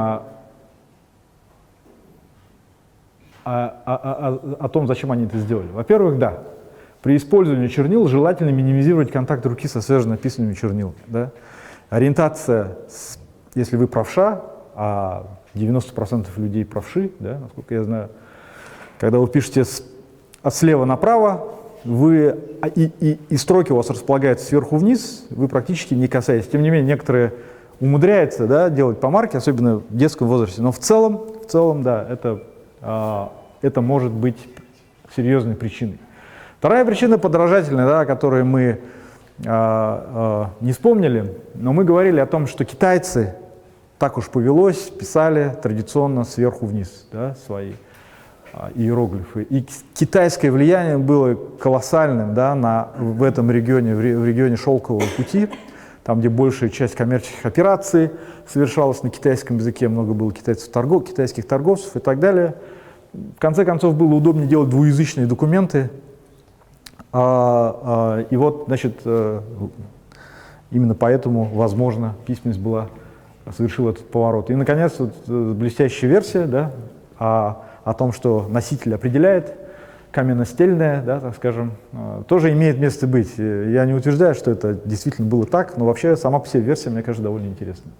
о том, зачем они это сделали. Во-первых, да, при использовании чернил желательно минимизировать контакт руки со свеженаписанными чернилами. Да? Ориентация, если вы правша, а 90% людей правши, да, насколько я знаю, когда вы пишете слева направо, и строки у вас располагаются сверху вниз, вы практически не касаетесь. Тем не менее, некоторые умудряются, да, делать помарки, особенно в детском возрасте. Но в целом, да, это может быть серьезной причиной. Вторая причина подражательная, да, о которой мы не вспомнили, но мы говорили о том, что китайцы так уж повелось, писали традиционно сверху вниз, да, свои иероглифы. И китайское влияние было колоссальным, да, в этом регионе, в регионе Шелкового пути, там, где большая часть коммерческих операций совершалась на китайском языке, много было китайских торговцев и так далее. В конце концов, было удобнее делать двуязычные документы. И вот, значит, именно поэтому, возможно, письменность совершила этот поворот. И, наконец, вот, блестящая версия, да, о том, что носитель определяет, каменностельная, да, так скажем, тоже имеет место быть. Я не утверждаю, что это действительно было так, но вообще сама по себе версия, мне кажется, довольно интересная.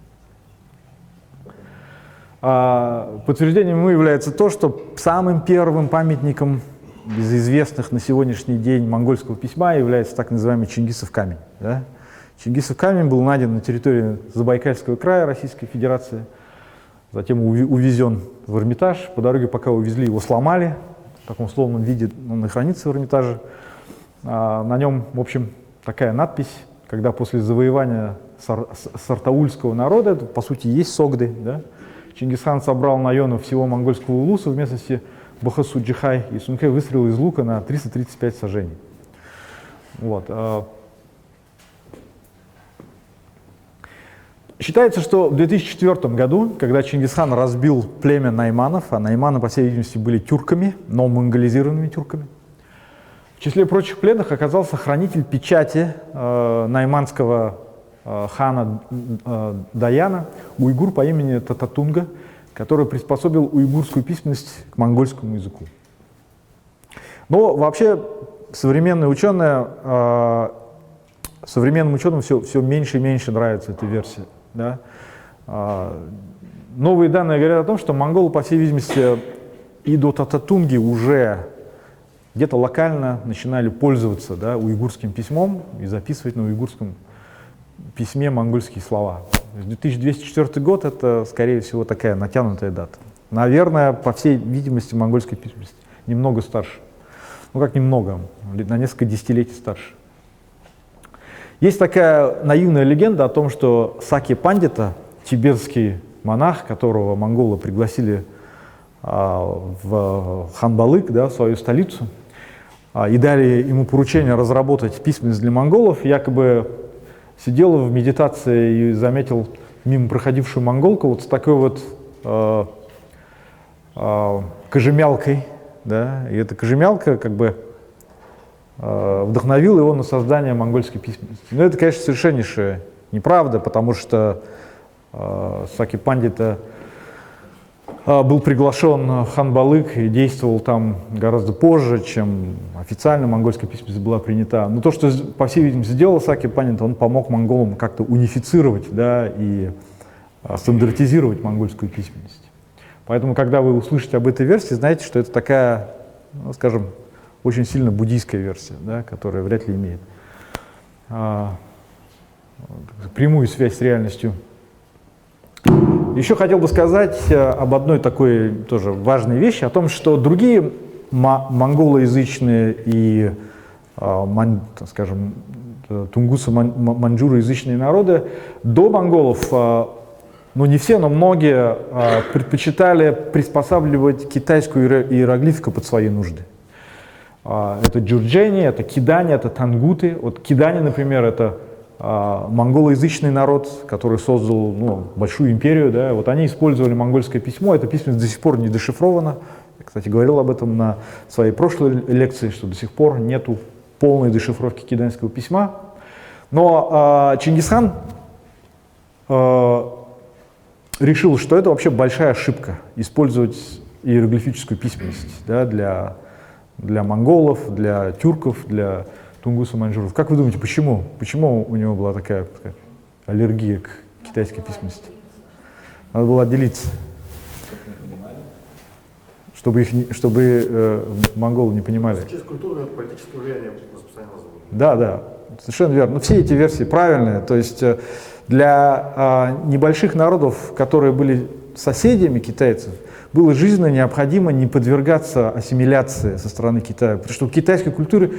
Подтверждением ему является то, что самым первым памятником из известных на сегодняшний день монгольского письма является так называемый Чингисов камень. Да? Чингисов камень был найден на территории Забайкальского края Российской Федерации, затем увезен в Эрмитаж. По дороге, пока увезли, его сломали. В таком условном виде он и хранится в Эрмитаже. На нем, в общем, такая надпись, когда после завоевания сартаульского народа, это, по сути, есть Согды, да? Чингисхан собрал на Йону всего монгольского улуса в местности Бахасу-Джихай, и Сунхэ выстрелил из лука на 335 сажений. Вот. Считается, что в 2004 году, когда Чингисхан разбил племя найманов, а найманы, по всей видимости, были тюрками, но монголизированными тюрками, в числе прочих пленных оказался хранитель печати найманского хана Даяна, уйгур по имени Тататунга, который приспособил уйгурскую письменность к монгольскому языку. Но вообще современным ученым все меньше и меньше нравится эта версия. Да? Новые данные говорят о том, что монголы, по всей видимости, и до Тататунги уже где-то локально начинали пользоваться, да, уйгурским письмом и записывать на уйгурском письме монгольские слова. 2204 год — это, скорее всего, такая натянутая дата. Наверное, по всей видимости, монгольская письменность немного старше. Ну, как немного, на несколько десятилетий старше. Есть такая наивная легенда о том, что Саки Пандита, тибетский монах, которого монголы пригласили в Ханбалык, да, в свою столицу, и дали ему поручение разработать письменность для монголов, якобы сидел в медитации и заметил мимо проходившую монголку вот с такой вот кожемялкой, да, и эта кожемялка как бы вдохновила его на создание монгольской письменности. Но это, конечно, совершеннейшая неправда, потому что Саки Пандита был приглашен в Ханбалык и действовал там гораздо позже, чем официально монгольская письменность была принята. Но то, что, по всей видимости, сделал Саки Пандита, он помог монголам как-то унифицировать, да, и стандартизировать монгольскую письменность. Поэтому, когда вы услышите об этой версии, знаете, что это такая, ну, скажем, очень сильно буддийская версия, да, которая вряд ли имеет прямую связь с реальностью. Еще хотел бы сказать об одной такой тоже важной вещи, о том, что другие монголоязычные и, скажем, тунгусо-маньчжуроязычные народы до монголов, ну не все, но многие предпочитали приспосабливать китайскую иероглифику под свои нужды. Это джурджени, это кидани, это тангуты. Вот кидани, например, это монголоязычный народ, который создал, ну, большую империю, да, вот они использовали монгольское письмо, это письменность до сих пор не дешифровано. Я, кстати, говорил об этом на своей прошлой лекции, что до сих пор нету полной дешифровки киданского письма. Но Чингисхан решил, что это вообще большая ошибка использовать иероглифическую письменность, да, для монголов, для тюрков, для тунгусов-маньчжуров. Как вы думаете, почему? Почему у него была такая аллергия к китайской письменности? Надо было отделиться, чтобы монголы не понимали. Через культурное и политическое влияние распространялось. Да, да, совершенно верно. Но все эти версии правильные. То есть для небольших народов, которые были соседями китайцев, было жизненно необходимо не подвергаться ассимиляции со стороны Китая, потому что у китайской культуры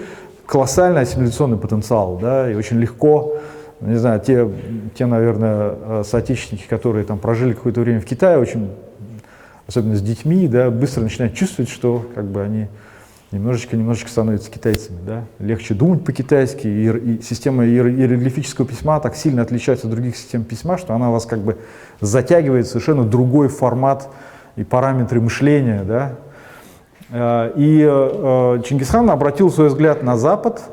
колоссальный ассимиляционный потенциал, да, и очень легко Не знаю, те, наверное, соотечественники, которые там прожили какое-то время в Китае, очень, особенно с детьми, да, быстро начинают чувствовать, что как бы они немножечко становятся китайцами. Да. Легче думать по-китайски, и система иероглифического письма так сильно отличается от других систем письма, что она вас как бы затягивает в совершенно другой формат и параметры мышления. Да. И Чингисхан обратил свой взгляд на Запад,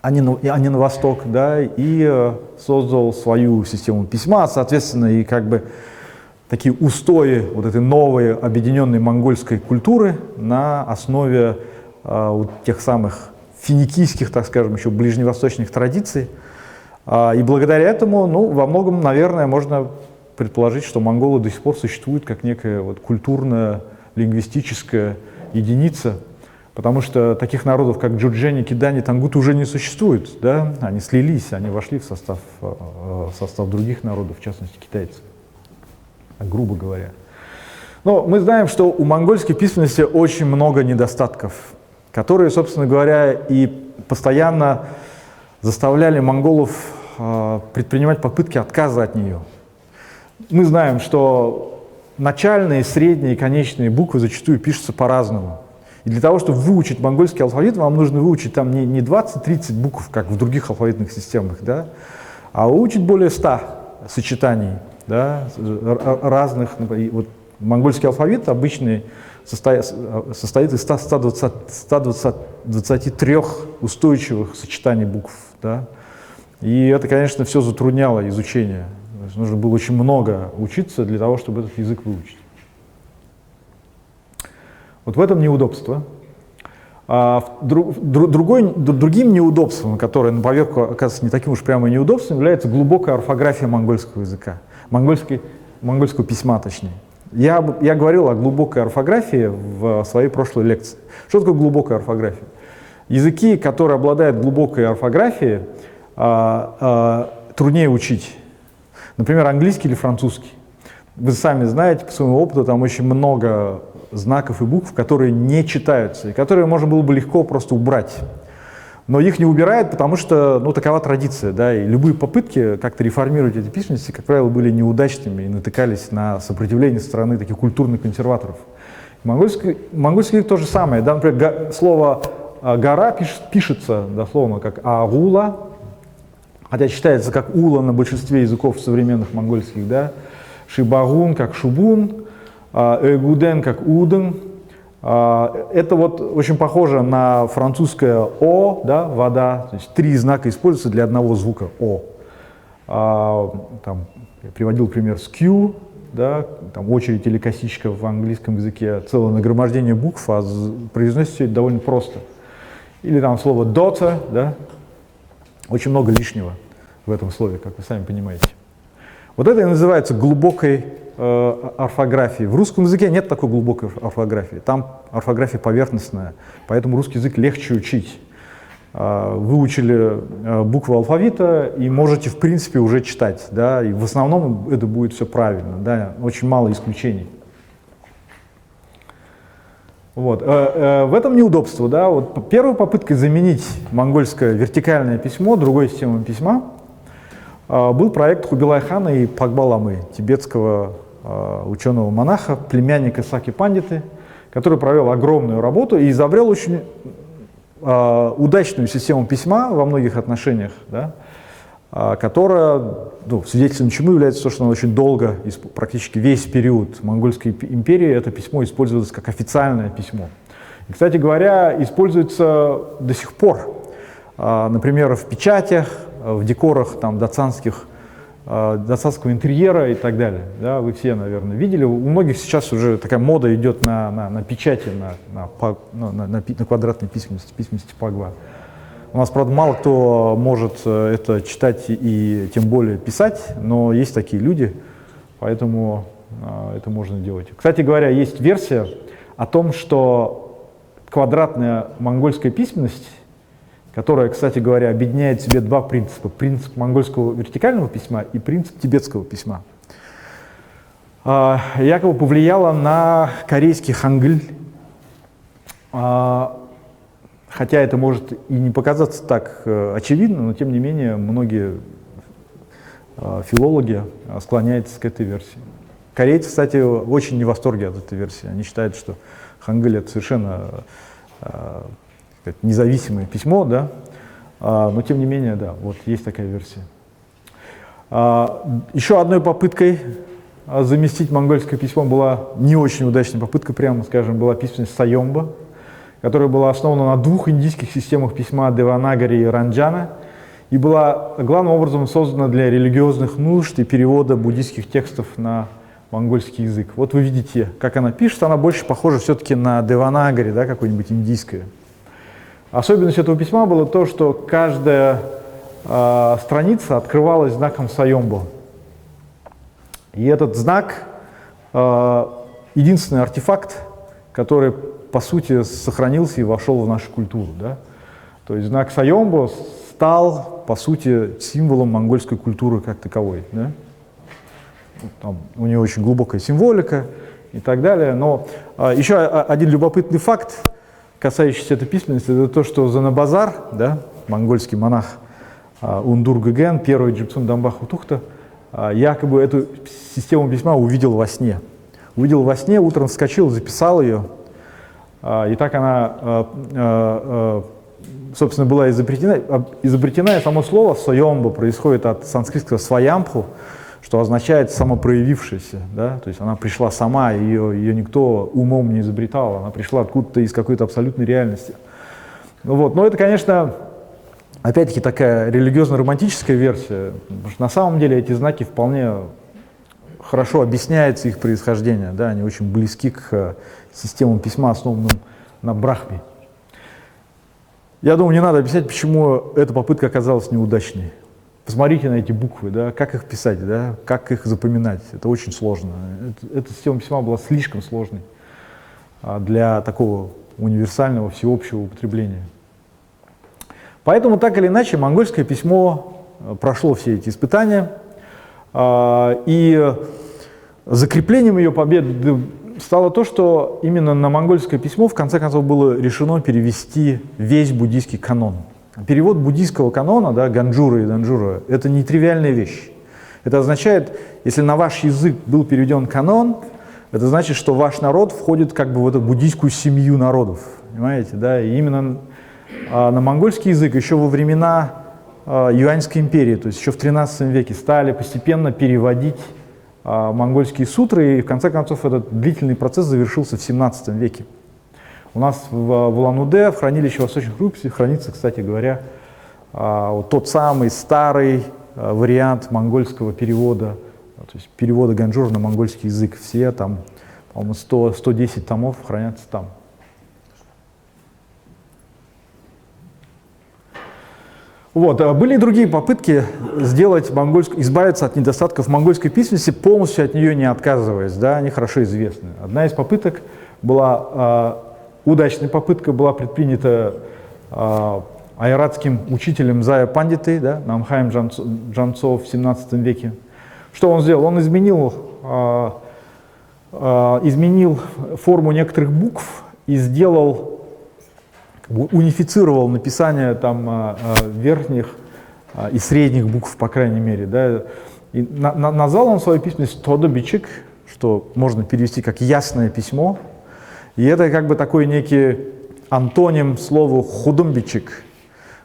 а не на Восток, да, и создал свою систему письма, соответственно, и как бы такие устои вот этой новой объединенной монгольской культуры на основе вот тех самых финикийских, так скажем, еще ближневосточных традиций. И благодаря этому, ну, во многом, наверное, можно предположить, что монголы до сих пор существуют как некая вот культурная, лингвистическая единица, потому что таких народов, как Джурджени, Кидани, Тангуты уже не существует, да? Они слились, они вошли в состав других народов, в частности китайцев, грубо говоря. Но мы знаем, что у монгольской письменности очень много недостатков, которые, собственно говоря, и постоянно заставляли монголов предпринимать попытки отказа от нее. Мы знаем, что начальные, средние и конечные буквы зачастую пишутся по-разному. И для того, чтобы выучить монгольский алфавит, вам нужно выучить там не 20-30 букв, как в других алфавитных системах, да, а выучить более 100 сочетаний, да, разных. Вот монгольский алфавит обычный состоит из 123 устойчивых сочетаний букв. Да. И это, конечно, все затрудняло изучение. Нужно было очень много учиться для того, чтобы этот язык выучить. Вот в этом неудобство. Другим неудобством, которое на поверку оказывается не таким уж прямо неудобством, является глубокая орфография монгольского языка, монгольского письма, точнее. Я говорил о глубокой орфографии в своей прошлой лекции. Что такое глубокая орфография? Языки, которые обладают глубокой орфографией, труднее учить. Например, английский или французский. Вы сами знаете по своему опыту, там очень много знаков и букв, которые не читаются, и которые можно было бы легко просто убрать. Но их не убирают, потому что, ну, такова традиция, да, и любые попытки как-то реформировать эти письменности, как правило, были неудачными и натыкались на сопротивление со стороны таких культурных консерваторов. Монгольский язык то же самое, да, например, слово «гора» пишется дословно как «агула», хотя читается как «ула» на большинстве языков современных монгольских, да, «шибагун» как «шубун», «эгуден» как «уден». Это вот очень похоже на французское «о», да, «вода», то есть 3 знака используются для одного звука «о». Там, я приводил пример с «q», да, там очередь или косичка в английском языке, целое нагромождение букв, а произносится это довольно просто. Или там слово «daughter», да, очень много лишнего в этом слове, как вы сами понимаете. Вот это и называется глубокой орфографией. В русском языке нет такой глубокой орфографии, там орфография поверхностная, поэтому русский язык легче учить. Выучили буквы алфавита и можете, в принципе, уже читать, да, и в основном это будет все правильно, да, очень мало исключений. Вот. В этом неудобство, да, вот первой попыткой заменить монгольское вертикальное письмо другой системой письма был проект Хубилай-хана и Пхагба-ламы, тибетского ученого-монаха, племянника Саки Пандиты, который провел огромную работу и изобрел очень удачную систему письма во многих отношениях, да, которая, ну, свидетельством чему является то, что она очень долго, практически весь период Монгольской империи, это письмо использовалось как официальное письмо. И, кстати говоря, используется до сих пор, например, в печатях, в декорах там, датсанского интерьера и так далее. Да, вы все, наверное, видели. У многих сейчас уже такая мода идет на печати, на квадратной письменности Пхагба. У нас, правда, мало кто может это читать и тем более писать, но есть такие люди, поэтому это можно делать. Кстати говоря, есть версия о том, что квадратная монгольская письменность, которая, кстати говоря, объединяет в себе 2 принципа. Принцип монгольского вертикального письма и принцип тибетского письма. Якобы повлияла на корейский хангыль. хотя это может и не показаться так очевидно, но тем не менее многие филологи склоняются к этой версии. Корейцы, кстати, очень не в восторге от этой версии. Они считают, что хангыль — это совершенно независимое письмо, да? Но тем не менее, да, вот есть такая версия. Еще одной попыткой заместить монгольское письмо была не очень удачная попытка, прямо скажем, была письменность Сайомба, которая была основана на двух индийских системах письма Деванагари и Ранджана и была главным образом создана для религиозных нужд и перевода буддийских текстов на монгольский язык. Вот вы видите, как она пишет, она больше похожа все-таки на Деванагари, да, какое-нибудь индийское. Особенность этого письма было то, что каждая страница открывалась знаком Сайомбо. И этот знак единственный артефакт, который, по сути, сохранился и вошел в нашу культуру. Да? То есть знак Сайомбо стал, по сути, символом монгольской культуры как таковой. Да? Там у нее очень глубокая символика и так далее. Но еще один любопытный факт, касающийся этой письменности, это то, что Занабазар, да, монгольский монах Ундур Геген, первый Джипсун Дамбах Утухта, якобы эту систему письма увидел во сне. Увидел во сне, утром вскочил, записал ее, и так она, собственно, была изобретена, и само слово «сайомба» происходит от санскритского «сваямпху», что означает «самопроявившаяся». Да? То есть она пришла сама, ее никто умом не изобретал, она пришла откуда-то из какой-то абсолютной реальности. Вот. Но это, конечно, опять-таки такая религиозно-романтическая версия, потому что на самом деле эти знаки вполне хорошо объясняется их происхождение, да? Они очень близки к системам письма, основанным на брахме. Я думаю, не надо объяснять, почему эта попытка оказалась неудачной. Посмотрите на эти буквы, да, как их писать, да, как их запоминать. Это очень сложно. Эта система письма была слишком сложной для такого универсального, всеобщего употребления. Поэтому, так или иначе, монгольское письмо прошло все эти испытания, и закреплением ее победы стало то, что именно на монгольское письмо в конце концов было решено перевести весь буддийский канон. Перевод буддийского канона, да, ганджура и данджура, это нетривиальная вещь. Это означает, если на ваш язык был переведен канон, это значит, что ваш народ входит как бы в эту буддийскую семью народов. Понимаете, да? И именно на монгольский язык еще во времена Юаньской империи, то есть еще в XIII веке, стали постепенно переводить монгольские сутры, и в конце концов этот длительный процесс завершился в XVII веке. У нас в Улан-Удэ, в хранилище восточных рукописей, хранится, кстати говоря, вот тот самый старый вариант монгольского перевода, то есть перевода ганджура на монгольский язык. Все там, по-моему, 110 томов хранятся там. Вот. Были и другие попытки сделать избавиться от недостатков монгольской письменности, полностью от нее не отказываясь. Да, они хорошо известны. Одна из попыток была, удачная попытка была предпринята айратским учителем Зая Пандитой, да, Намхаем Джанцо в 17 веке. Что он сделал? Он изменил форму некоторых букв и унифицировал написание там верхних и средних букв, по крайней мере. Да. И назвал он свою письменность «Тодобичик», что можно перевести как «ясное письмо». И это как бы такой некий антоним слову «худумбичик».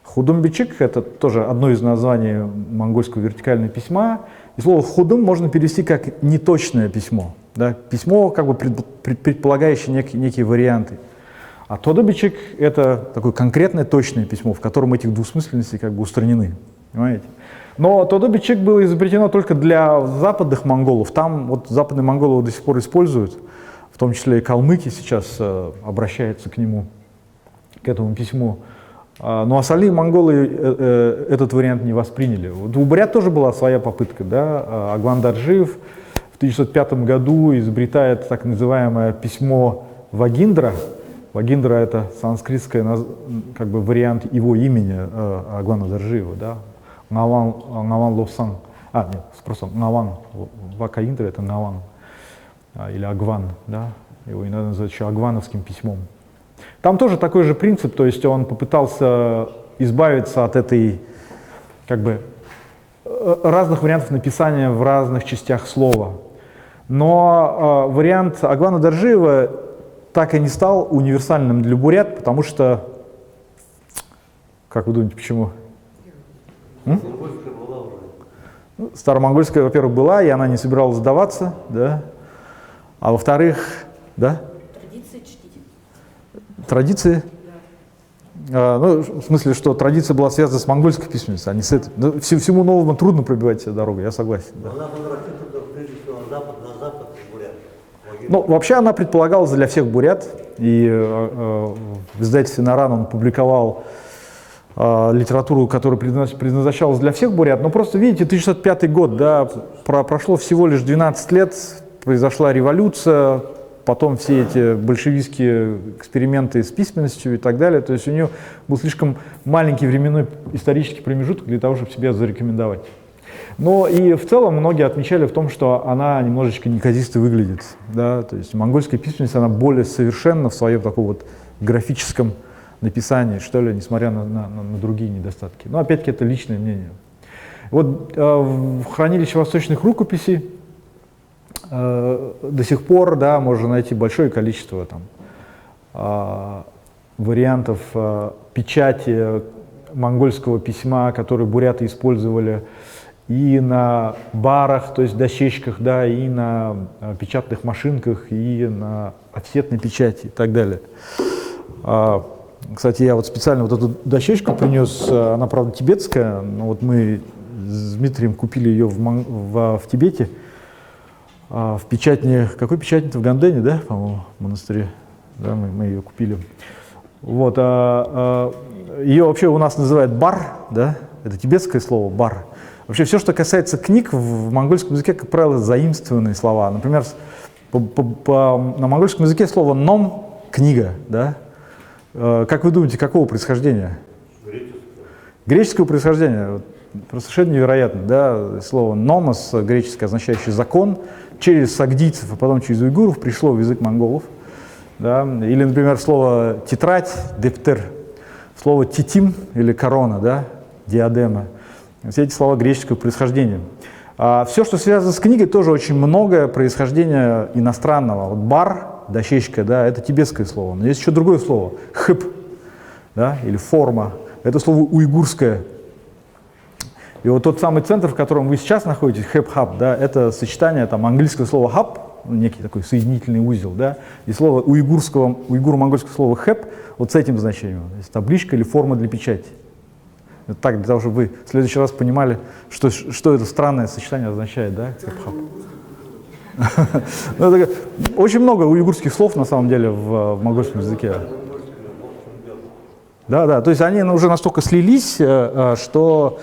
Худумбичик — это тоже одно из названий монгольского вертикального письма. И слово «худум» можно перевести как «неточное письмо». Да? Письмо, как бы предполагающее некие варианты. А тодобичик — это такое конкретное точное письмо, в котором этих двусмысленностей как бы устранены. Понимаете? Но тодобичик было изобретено только для западных монголов. Там вот западные монголы его до сих пор используют, в том числе и калмыки сейчас обращаются к нему, к этому письму. Но остальные монголы этот вариант не восприняли. Вот у бурят тоже была своя попытка. Да? Агван Дарджиев в 1905 году изобретает так называемое письмо Вагиндра. Вагиндра — это санскритский как бы вариант его имени Агвана Дарджиева. Да? Ngawang Лосан. Нет, просто Ngawang. Вакаиндра — это Ngawang или Агван. Да? Его иногда называют еще агвановским письмом. Там тоже такой же принцип, то есть он попытался избавиться от этой, как бы, разных вариантов написания в разных частях слова. Но вариант Аглана Даржиева так и не стал универсальным для бурят, потому что, как вы думаете, почему? Старомонгольская, во-первых, была, и она не собиралась сдаваться, да? А во-вторых, да? Традиции чтите. Традиции? Ну, в смысле, что традиция была связана с монгольской письменностью, а не с этой. Ну, всему новому трудно пробивать себе дорогу, я согласен. Да. Она была рассчитана прежде всего на запад бурят. Ну, вообще она предполагалась для всех бурят, и в издательстве «Наран» он публиковал литературу, которая предназначалась для всех бурят. Но просто, видите, 1605 год, да, прошло всего лишь 12 лет, произошла революция, потом все эти большевистские эксперименты с письменностью и так далее. То есть у нее был слишком маленький временной исторический промежуток для того, чтобы себя зарекомендовать. Но и в целом многие отмечали в том, что она немножечко неказисто выглядит. Да? То есть монгольская письменность, она более совершенна в своем таком вот графическом написании, что ли, несмотря на другие недостатки. Но опять-таки это личное мнение. Вот в хранилище восточных рукописей до сих пор, да, можно найти большое количество там, вариантов печати монгольского письма, которые буряты использовали и на барах, то есть дощечках, да, и на печатных машинках, и на офсетной печати и так далее. Кстати, я вот специально вот эту дощечку принес, она, правда, тибетская, но вот мы с Дмитрием купили ее в Тибете, в печатне, какой печатне-то в Гандене, да, по-моему, в монастыре, да, мы ее купили. Вот, ее вообще у нас называют бар, да, это тибетское слово бар. Вообще все, что касается книг в монгольском языке, как правило, заимствованные слова. Например, на монгольском языке слово ном – книга, да. Как вы думаете, какого происхождения? Греческого происхождения. Просто совершенно невероятно. Да? Слово «номос», греческое, означающее «закон», через сагдийцев, а потом через уйгуров пришло в язык монголов. Да? Или, например, слово «тетрадь», «дептер», слово «титим» или «корона», да? «диадема». Все эти слова греческого происхождения. Все, что связано с книгой, тоже очень многое происхождения иностранного. Вот «бар», дощечка, да, это тибетское слово. Но есть еще другое слово – «хып», да, или «форма». Это слово уйгурское. И вот тот самый центр, в котором вы сейчас находитесь, хэп-хаб, да, это сочетание там, английского слова «хаб», некий такой соединительный узел, да, и слово уйгуро-монгольского слова «хэп» вот с этим значением. То есть табличка или форма для печати. Это так, для того, чтобы вы в следующий раз понимали, что это странное сочетание означает, да, хэп-хаб. Очень много уйгурских слов, на самом деле, в монгольском языке. Да, то есть они уже настолько слились, что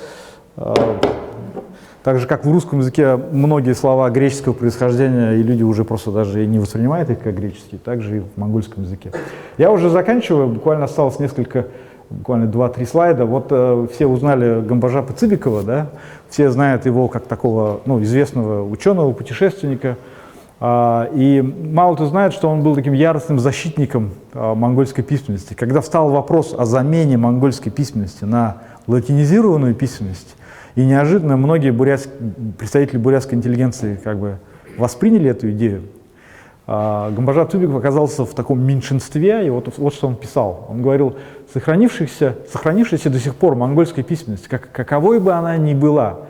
так же, как в русском языке многие слова греческого происхождения, и люди уже просто даже не воспринимают их как греческие, так же и в монгольском языке. Я уже заканчиваю, буквально осталось буквально 2-3 слайда. Вот все узнали Гамбажапа Цыбикова, да? Все знают его как такого известного ученого, путешественника. И мало кто знает, что он был таким яростным защитником монгольской письменности. Когда встал вопрос о замене монгольской письменности на латинизированную письменность, и неожиданно многие представители бурятской интеллигенции как бы восприняли эту идею, Гамбажап Цыбиков оказался в таком меньшинстве, и вот что он писал. Он говорил, сохранившаяся до сих пор монгольская письменность, каковой бы она ни была,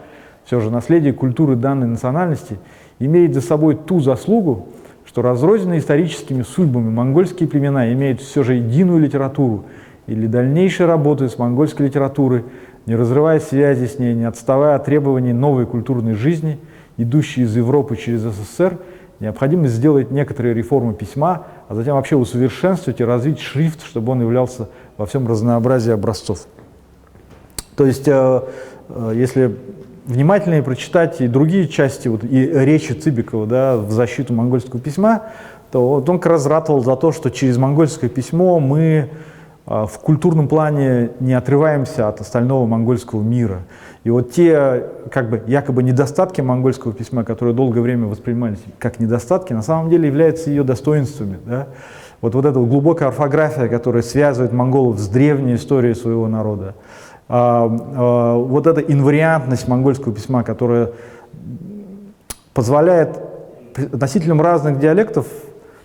все же наследие культуры данной национальности имеет за собой ту заслугу, что разрозненные историческими судьбами монгольские племена имеют все же единую литературу, и для дальнейшей работы с монгольской литературой, не разрывая связи с ней, не отставая от требований новой культурной жизни, идущей из Европы через СССР, необходимо сделать некоторые реформы письма, а затем вообще усовершенствовать и развить шрифт, чтобы он являлся во всем разнообразии образцов. То есть, если внимательнее прочитать и другие части, и речи Цыбикова, да, в защиту монгольского письма, то вот он как раз ратовал за то, что через монгольское письмо мы в культурном плане не отрываемся от остального монгольского мира. И вот те якобы недостатки монгольского письма, которые долгое время воспринимались как недостатки, на самом деле являются ее достоинствами. Да? вот эта вот глубокая орфография, которая связывает монголов с древней историей своего народа, вот эта инвариантность монгольского письма, которая позволяет носителям разных диалектов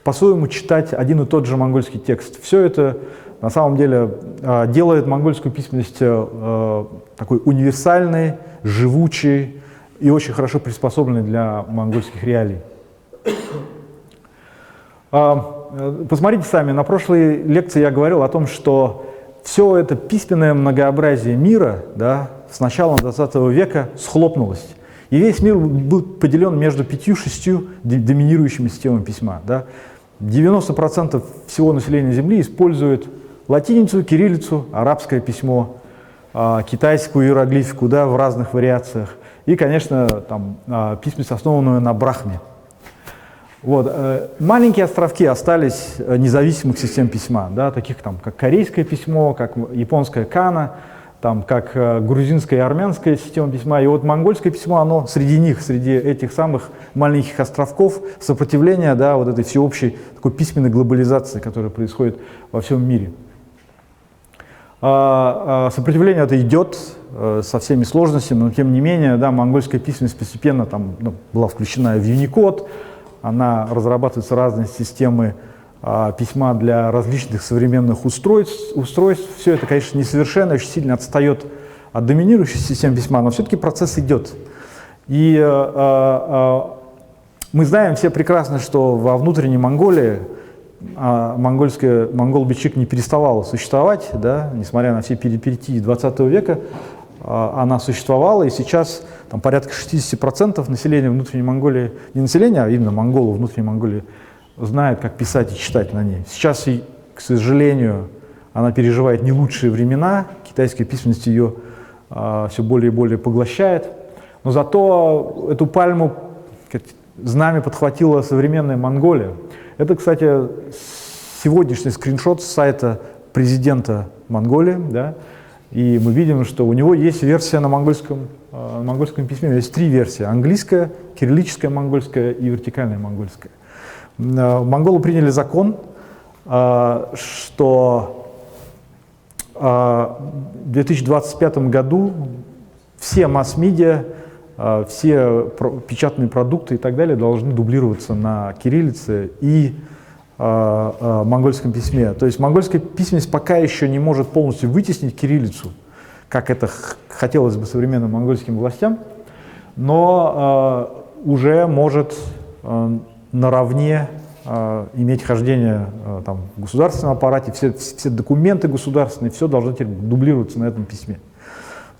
по-своему читать один и тот же монгольский текст. Все это на самом деле делает монгольскую письменность такой универсальной, живучей и очень хорошо приспособленной для монгольских реалий. Посмотрите сами, на прошлой лекции я говорил о том, что все это письменное многообразие мира, да, с начала 20 века схлопнулось. И весь мир был поделен между 5-6 доминирующими системами письма. Да. 90% всего населения Земли использует латиницу, кириллицу, арабское письмо, китайскую иероглифику, да, в разных вариациях. И, конечно, там, письменность, основанную на брахме. Вот. Маленькие островки остались независимых систем письма, да, таких там, как корейское письмо, как японское кана, там, как грузинская и армянская система письма. И вот монгольское письмо, оно среди них, среди этих самых маленьких островков сопротивления, да, вот этой всеобщей такой письменной глобализации, которая происходит во всем мире. Сопротивление это идет со всеми сложностями, но тем не менее, да, монгольская письменность постепенно там, была включена в Unicode, она разрабатываются разные системы письма для различных современных устройств. Все это, конечно, несовершенно, очень сильно отстает от доминирующей системы письма, но все-таки процесс идет. И мы знаем все прекрасно, что во внутренней Монголии монгол-бичик не переставала существовать, да, несмотря на все перипетии 20 века, она существовала, и сейчас там, порядка 60% населения внутренней Монголии, не населения, а именно монголов внутренней Монголии, знает, как писать и читать на ней. Сейчас, к сожалению, она переживает не лучшие времена, китайская письменность ее все более и более поглощает, но зато эту пальму, знамя подхватила современная Монголия. Это, кстати, сегодняшний скриншот с сайта президента Монголии, да, и мы видим, что у него есть версия на монгольском письме, есть 3 версии: английская, кириллическая монгольская и вертикальная монгольская. Монголы приняли закон, что в 2025 году все масс-медиа, все печатные продукты и так далее должны дублироваться на кириллице и монгольском письме. То есть монгольская письменность пока еще не может полностью вытеснить кириллицу, как это хотелось бы современным монгольским властям, но уже может наравне иметь хождение там, в государственном аппарате, все документы государственные, все должно теперь дублироваться на этом письме.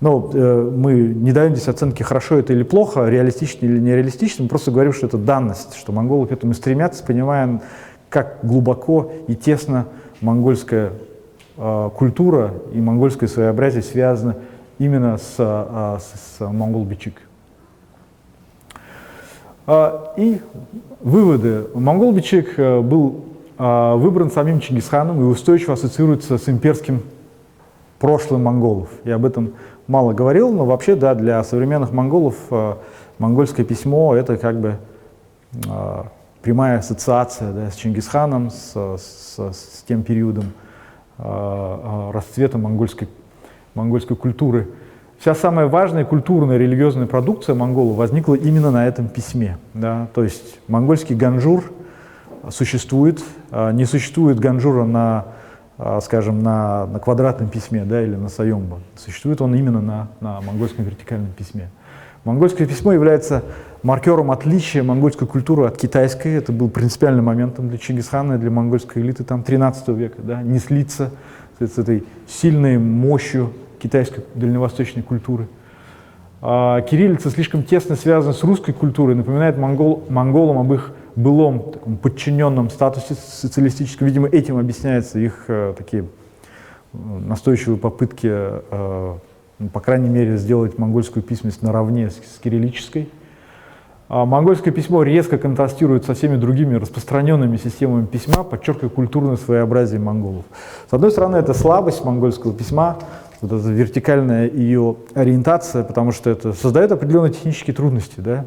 Но мы не даем здесь оценки, хорошо это или плохо, реалистично или нереалистично, мы просто говорим, что это данность, что монголы к этому стремятся, понимая, как глубоко и тесно монгольская культура и монгольское своеобразие связаны именно с монгол-бичик. И выводы. Монгол-бичик был выбран самим Чингисханом и устойчиво ассоциируется с имперским прошлым монголов. Я об этом мало говорил, но вообще, да, для современных монголов монгольское письмо — это как бы прямая ассоциация, да, с Чингисханом, с тем периодом расцвета монгольской культуры. Вся самая важная культурная, религиозная продукция монголов возникла именно на этом письме. Да? То есть монгольский ганжур существует, не существует ганжура на, скажем, на квадратном письме, да, или на сайомбо. Существует он именно на монгольском вертикальном письме. Монгольское письмо является маркером отличия монгольской культуры от китайской. Это был принципиальным моментом для Чингисхана и для монгольской элиты там, 13 века. Да? Не слиться с этой сильной мощью китайской дальневосточной культуры. Кириллица слишком тесно связана с русской культурой, напоминает монголам об их былом таком подчиненном статусе социалистическом. Видимо, этим объясняются их такие настойчивые попытки, по крайней мере, сделать монгольскую письменность наравне с кириллической. Монгольское письмо резко контрастирует со всеми другими распространенными системами письма, подчеркивая культурное своеобразие монголов. С одной стороны, это слабость монгольского письма, вот эта вертикальная ее ориентация, потому что это создает определенные технические трудности, да,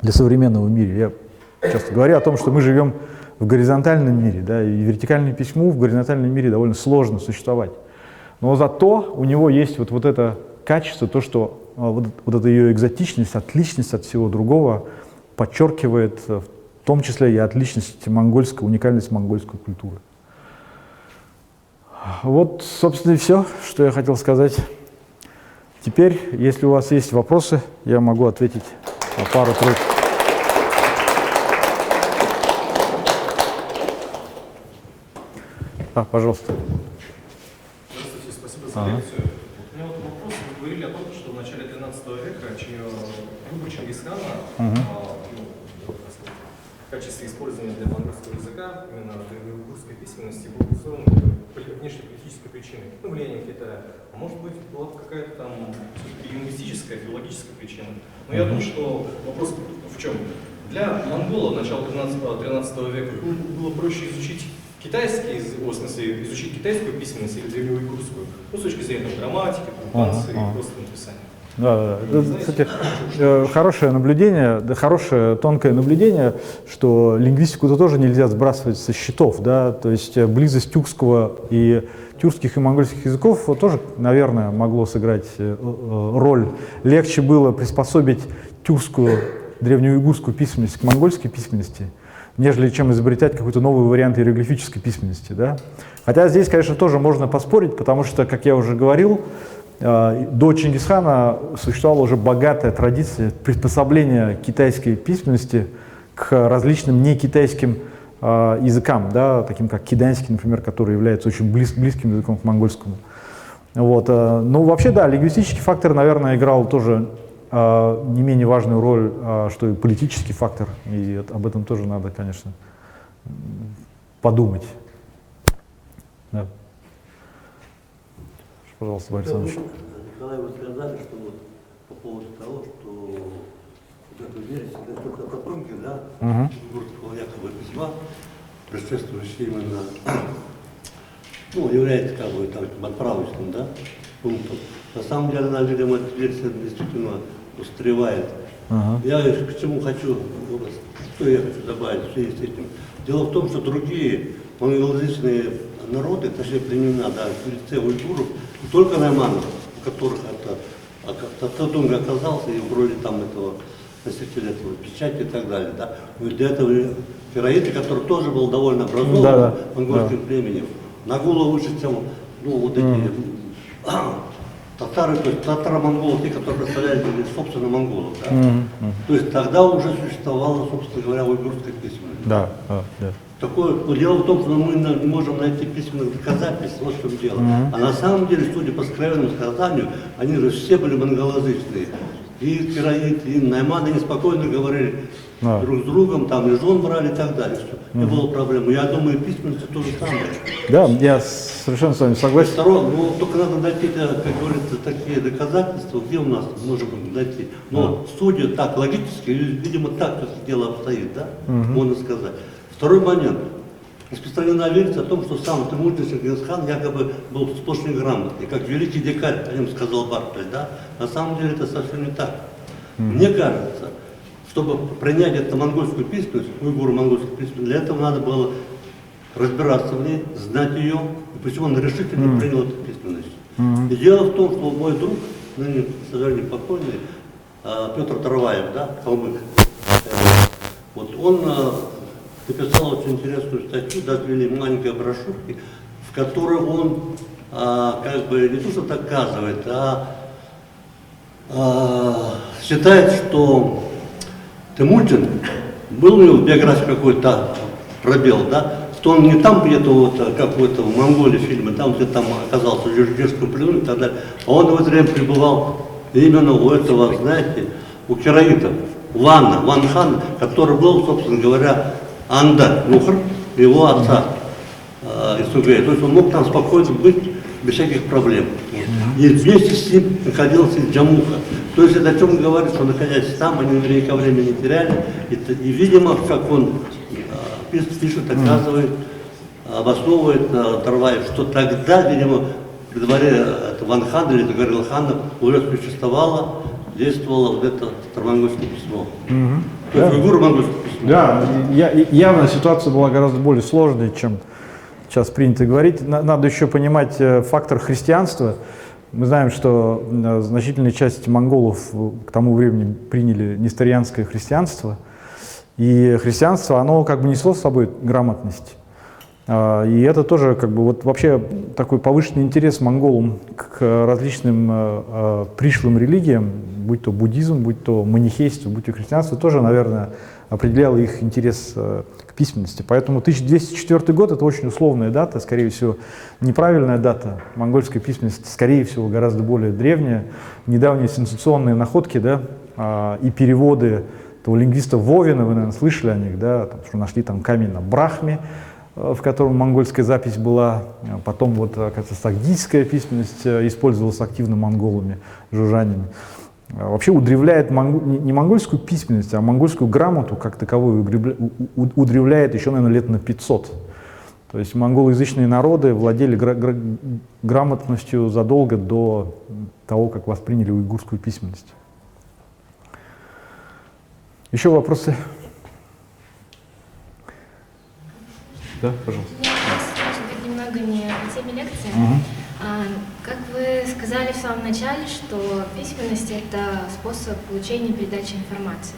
для современного мира. Я часто говорю о том, что мы живем в горизонтальном мире, да, и вертикальному письму в горизонтальном мире довольно сложно существовать. Но зато у него есть вот это качество, то, что вот эта ее экзотичность, отличность от всего другого подчеркивает в том числе и отличность монгольской, уникальность монгольской культуры. Вот, собственно, и все, что я хотел сказать. Теперь, если у вас есть вопросы, я могу ответить на пару-тройку. Пожалуйста. Здравствуйте, спасибо за лекцию. У меня вот вопрос. Вы говорили о том, что в начале 13 века выбор Чингисхана в качестве использования для монгольского языка, именно древнеуйгурской письменности, был устроен по внешнеполитической причине, влиянием Китая. А может быть, была какая-то там лингвистическая, филологическая причина. Но я думаю, что вопрос в чем? Для монголов начала 13 века было проще изучить китайский язык, в смысле, изучить китайскую письменность или древнеуйгурскую, ну, с точки зрения грамматики, пунктуации и просто написания. Да. Кстати, хорошее наблюдение, хорошее тонкое наблюдение, что лингвистику-то тоже нельзя сбрасывать со счетов, да, то есть близость тюркского и тюркских и монгольских языков тоже, наверное, могло сыграть роль. Легче было приспособить тюркскую древнеуйгурскую письменность к монгольской письменности, нежели чем изобретать какой-то новый вариант иероглифической письменности, да. Хотя здесь, конечно, тоже можно поспорить, потому что, как я уже говорил, до Чингисхана существовала уже богатая традиция приспособления китайской письменности к различным некитайским языкам, да, таким как киданский, например, который является очень близким языком к монгольскому. Вот. Ну, вообще, да, лингвистический фактор, наверное, играл тоже не менее важную роль, что и политический фактор, и об этом тоже надо, конечно, подумать. Да. Пожалуйста, Борис Иванович. Николай, вы сказали, что вот по поводу того, что вот эту версию, это только потомки, да, уйгурского якобы письма, предшествующие именно, ну, является как бы там отправочным, да, пунктом. На самом деле, она, видимо, эта версия действительно устаревает. Я к чему хочу, что я хочу добавить в связи с этим. Дело в том, что другие монголоязычные народы, точнее племена, да, в лице уйгуров, не только найманов, у которых это Татунг оказался, и вроде там этого носителя этого печати и так далее, да. Но для этого Фераиты, который тоже был довольно образованным монгольским племенем, Нагула выше, чем, ну, вот эти татары, то есть татаро-монголы, те, которые представляли, собственно, монголов, да. То есть тогда уже существовала, собственно говоря, уйгурская письменность. Да. Такое, дело в том, что мы не можем найти письменных доказательств, вот в чем дело. А на самом деле, судя по сокровенному сказанию, они же все были монголоязычные. И фераиты, и найманы, они спокойно говорили друг с другом, там и жен брали и так далее. Не было проблем. Я думаю, письменность то же самое. Да, я совершенно с вами согласен. Второе, ну, только надо найти, как говорится, такие доказательства, где у нас можем найти. Но судя так логически, видимо, так это дело обстоит, да, можно сказать. Второй момент. Распространена версия о том, что сам Темуджин Чингисхан якобы был сплошь неграмотный, как великий дикарь, о нем сказал Барклай, да? На самом деле это совсем не так. Мне кажется, чтобы принять эту монгольскую письменность, уйгуру монгольскую письменность, для этого надо было разбираться в ней, знать ее, и почему он решительно принял эту письменность. И дело в том, что мой друг, ныне, к сожалению, покойный, Петр Тарваев, да, калмык, вот он написал очень интересную статью, даже вели маленькой брошюрки, в которой он как бы не то что доказывает, считает, что Темуджин, был у него в биографии какой-то пробел, да, что он не там где-то вот какой-то в Монголии фильме, там где-то там оказался в Жиргирском плену и так далее, а он в это время пребывал именно у этого, знаете, у кераитов, Ван Хан, который был, собственно говоря, Анда Нухр, его отца Исугея. То есть он мог там спокойно быть без всяких проблем. И вместе с ним находился Джамуха. То есть это о чем говорит, что находясь там, они наверняка времени не теряли. И видимо, как он пишет, доказывает, обосновывает Тарваев, что тогда, видимо, при дворе Ван Хана или Тагарил Хана уже существовала действовало вот это старомонгольское письмо. То есть уйгуры монгольское письмо. Да, явно ситуация была гораздо более сложной, чем сейчас принято говорить. Надо еще понимать фактор христианства. Мы знаем, что значительная часть монголов к тому времени приняли несторианское христианство. И христианство, оно как бы несло с собой грамотность. И это тоже как бы вот вообще такой повышенный интерес монголам к различным пришлым религиям, будь то буддизм, будь то манихейство, будь то христианство, тоже, наверное, определяло их интерес к письменности. Поэтому 1204 год — это очень условная дата, скорее всего, неправильная дата. Монгольская письменность, скорее всего, гораздо более древняя. Недавние сенсационные находки, да, и переводы того лингвиста Вовина, вы, наверное, слышали о них, да, там, что нашли там камень на Брахме, в котором монгольская запись была. Потом вот, кажется, сагдийская письменность использовалась активно монголами, жужжанами. Вообще удревляет не монгольскую письменность, а монгольскую грамоту как таковую удревляет еще, наверное, лет на 500. То есть монголоязычные народы владели грамотностью задолго до того, как восприняли уйгурскую письменность. Еще вопросы? Да, пожалуйста. Может быть, немного не по теме лекции. Как вы сказали в самом начале, что письменность — это способ получения и передачи информации.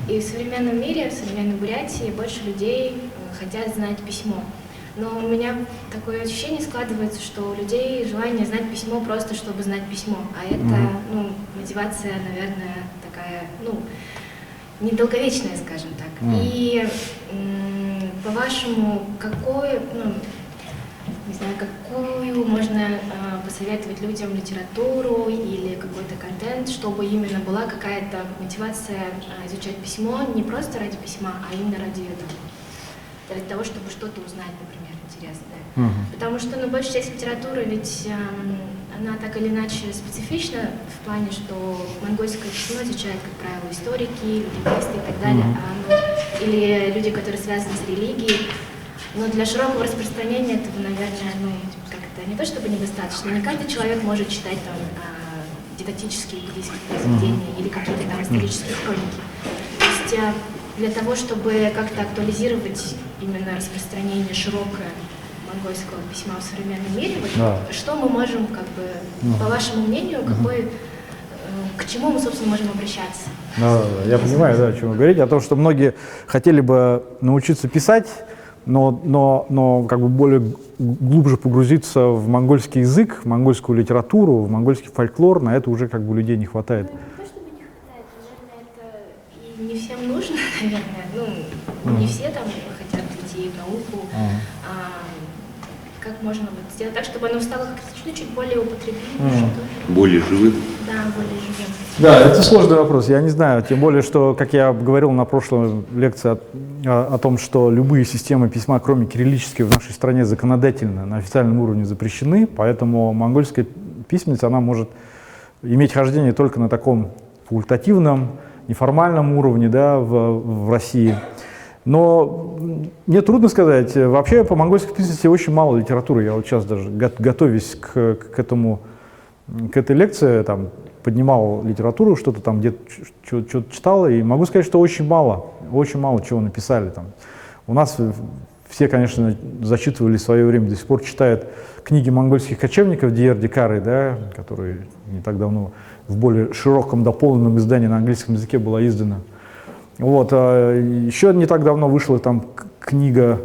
И в современном мире, в современной Бурятии больше людей хотят знать письмо. Но у меня такое ощущение складывается, что у людей желание знать письмо просто, чтобы знать письмо. А это, мотивация, наверное, такая, недолговечная, скажем так. И по-вашему, какую можно посоветовать людям литературу или какой-то контент, чтобы именно была какая-то мотивация изучать письмо не просто ради письма, а именно ради того, чтобы что-то узнать, например, интересное. Потому что, большая часть литературы, ведь она так или иначе специфична в плане, что монгольское письмо изучают, как правило, историки, лингвисты и так далее, или люди, которые связаны с религией. Но для широкого распространения этого, наверное, как-то не то чтобы недостаточно. Не каждый человек может читать там дидактические буддийские произведения или какие-то там исторические хроники. То есть для того, чтобы как-то актуализировать именно распространение широкое монгольского письма в современном мире, что мы можем, по вашему мнению, к чему мы, собственно, можем обращаться? Я понимаю, о чем вы говорите, о том, что многие хотели бы научиться писать, но как бы более глубже погрузиться в монгольский язык, в монгольскую литературу, в монгольский фольклор, на это уже как бы людей не хватает. Не то, чтобы не хватает, наверное, это и не всем нужно, наверное. Не все там хотят идти в науку. Как можно сделать так, чтобы оно стало чуть более употребимым, Более живым. Да, более живым. Да, это сложный вопрос, я не знаю, тем более, что, как я говорил на прошлой лекции о том, что любые системы письма, кроме кириллической, в нашей стране законодательно на официальном уровне запрещены, поэтому монгольская письменность, она может иметь хождение только на таком факультативном, неформальном уровне, да, в России. Но мне трудно сказать, вообще по монгольской письменности очень мало литературы. Я вот сейчас даже, готовясь к этой лекции, там, поднимал литературу, что-то там где-то что-то читал, и могу сказать, что очень мало чего написали там. У нас все, конечно, зачитывали в свое время, до сих пор читают книги монгольских кочевников Диер-Дикары, да, которые не так давно в более широком дополненном издании на английском языке была издана. Вот, еще не так давно вышла там книга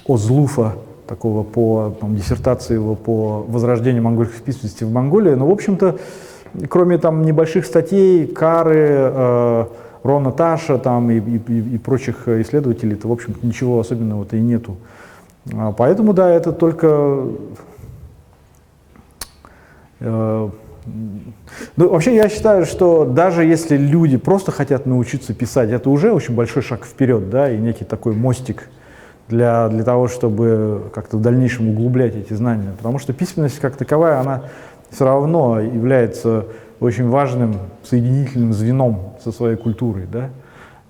Озлуфа, такого по диссертации его по возрождению монгольской письменности в Монголии. Но, в общем-то, кроме там небольших статей Кары, Рона Таша там, и прочих исследователей, то, в общем-то, ничего особенного-то и нету. Поэтому, да, это только... вообще я считаю, что даже если люди просто хотят научиться писать, это уже очень большой шаг вперед, да, и некий такой мостик для того, чтобы как-то в дальнейшем углублять эти знания. Потому что письменность как таковая, она все равно является очень важным соединительным звеном со своей культурой, да,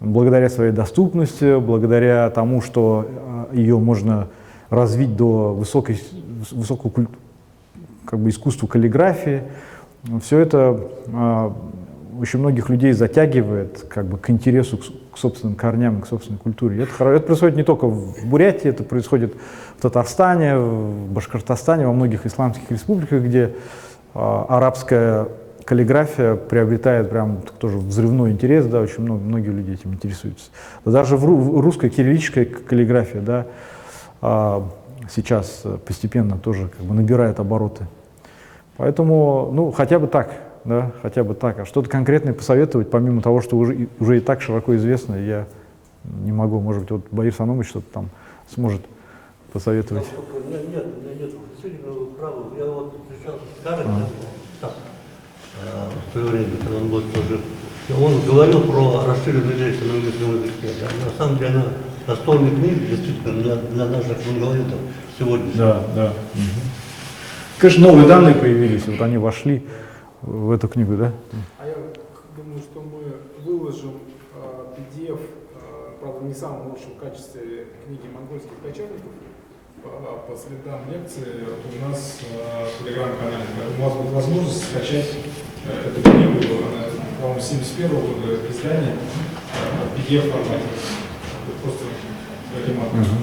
благодаря своей доступности, благодаря тому, что ее можно развить до высокого как бы искусства каллиграфии. все это очень многих людей затягивает как бы к интересу к собственным корням, к собственной культуре. Это происходит не только в Бурятии, это происходит в Татарстане, в Башкортостане, во многих исламских республиках, где арабская каллиграфия приобретает прям тоже взрывной интерес, да, очень многие люди этим интересуются. Даже в русской кириллической каллиграфии, да, сейчас постепенно тоже как бы набирает обороты. Поэтому, ну, хотя бы так, да, хотя бы так. А что-то конкретное посоветовать, помимо того, что уже и так широко известно, я не могу. Может быть, вот Баир Саномович что-то там сможет посоветовать. У меня нет, действительно, вы правы. Я вот встречался с Каролем, в свое время, когда он был тоже, он говорил про расширенную речь на английском языке. Да? На самом деле, она настольная книга, действительно, для наших монголитов сегодня. Да, да. Конечно, новые данные появились, вот они вошли в эту книгу, да? А я думаю, что мы выложим PDF, правда, не в самом лучшем качестве книги монгольских кочевников, по следам лекции у нас в телеграм-канале. У вас будет возможность скачать эту книгу, она, по-моему, 71 года издания, в PDF формате. Просто таким образом.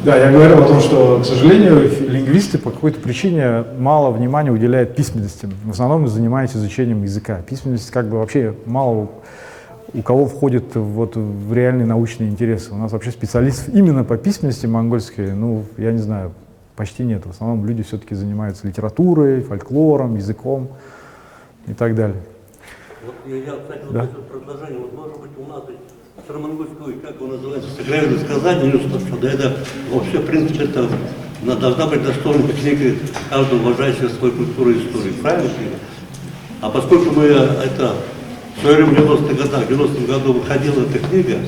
Да, я говорил о том, что, к сожалению, лингвисты по какой-то причине мало внимания уделяют письменности. В основном занимаются изучением языка. Письменность как бы вообще мало у кого входит вот в реальные научные интересы. У нас вообще специалистов именно по письменности монгольской, ну, я не знаю, почти нет. В основном люди все-таки занимаются литературой, фольклором, языком и так далее. Вот я кстати, да? вот это предложение, вот может быть у нас старомонгольское, как его называется, сакральное сказание, ну что, да, это вообще, в принципе, это должна быть достойна книга каждого уважающего свою культуру и историю, правильно? А поскольку мы это в свое время в 90-м году выходила эта книга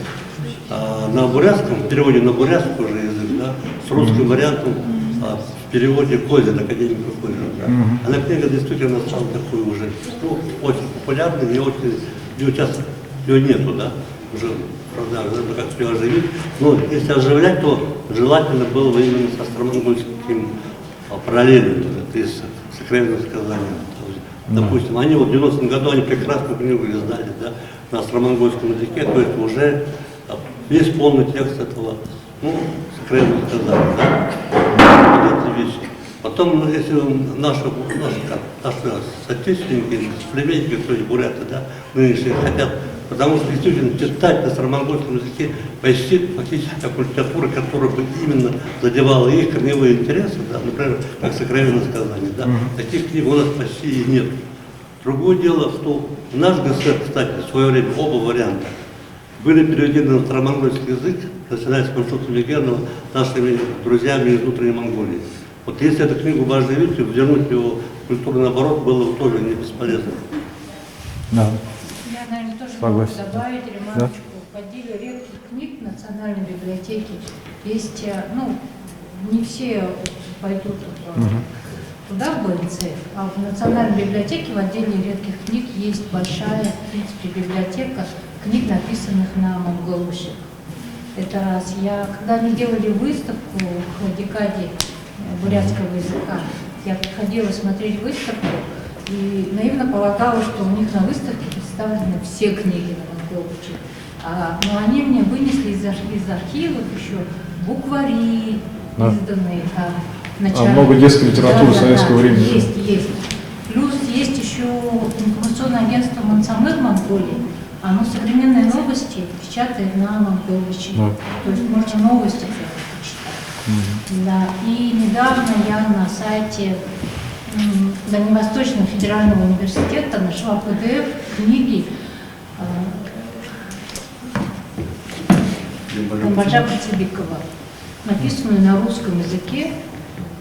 на бурятском, в переводе на бурятский уже язык, да, с русским вариантом в переводе Козин, академика Козина. Да. Она книга действительно стала такой уже, ну, очень популярной, не очень, ее сейчас ее нету, да, уже, правда, надо как-то ее оживить. Но если оживлять, то желательно было бы именно со старомонгольским параллельным, то есть сакральным сказанием. Допустим, они вот в 90-м году они прекрасную книгу издали, да, на старомонгольском языке, то есть уже есть полный текст этого, ну, сакрального сказания, да, вот эти вещи. Потом, если наши соотечественники, племенники, то есть буряты, да, нынешние хотят, потому что действительно читать на старомонгольском языке почти фактически такую литературу, которая бы именно задевала их корневые интересы, да, например, как сакральное сказание, да, таких книг у нас почти и нет. Другое дело, что в наш ГСР, кстати, в свое время оба варианта были переведены на старомонгольский язык, начиная с Конституции Легенова, нашими друзьями из внутренней Монголии. Вот если эту книгу важно видеть, вернуть его в культурный оборот было бы тоже не бесполезно. Да. Я, наверное, тоже Согласен. могу добавить ремарочку. В отделе редких книг Национальной библиотеки есть, ну, не все пойдут туда, в БНЦ, а в Национальной библиотеке в отделе редких книг есть большая, в принципе, библиотека книг, написанных на монголуще. Это раз. Когда они делали выставку в декаде бурятского языка, я приходила смотреть выставку и наивно полагала, что у них на выставке представлены все книги на монголуще. Но они мне вынесли из архивов еще буквари, изданные много детской литературы советского времени. Есть. Плюс есть еще информационное агентство «Мансамыр» Монголии. Оно современные новости печатает на монголуще. То есть можно новости почитать. Да. И недавно я на сайте Дальневосточного федерального университета нашла PDF книги Камбоджа Кацебекова, написанную на русском языке,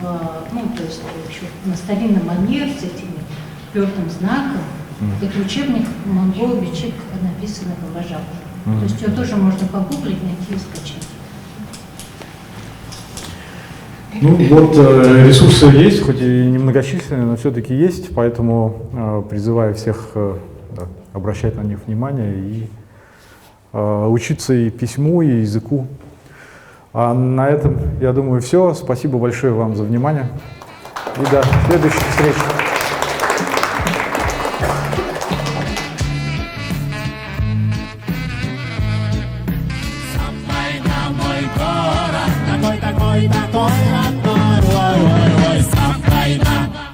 ну, то есть еще на старинном манере с этими твердым знаком. Это учебник «Монгол Бичик», написанный Камбоджа. То есть ее тоже можно погуглить, найти и скачать. Ну вот ресурсы есть, хоть и немногочисленные, но все-таки есть, поэтому призываю всех обращать на них внимание и учиться и письму, и языку. А на этом, я думаю, все. Спасибо большое вам за внимание. И до следующих встреч. такой родной, ой, ой, ой, сам война.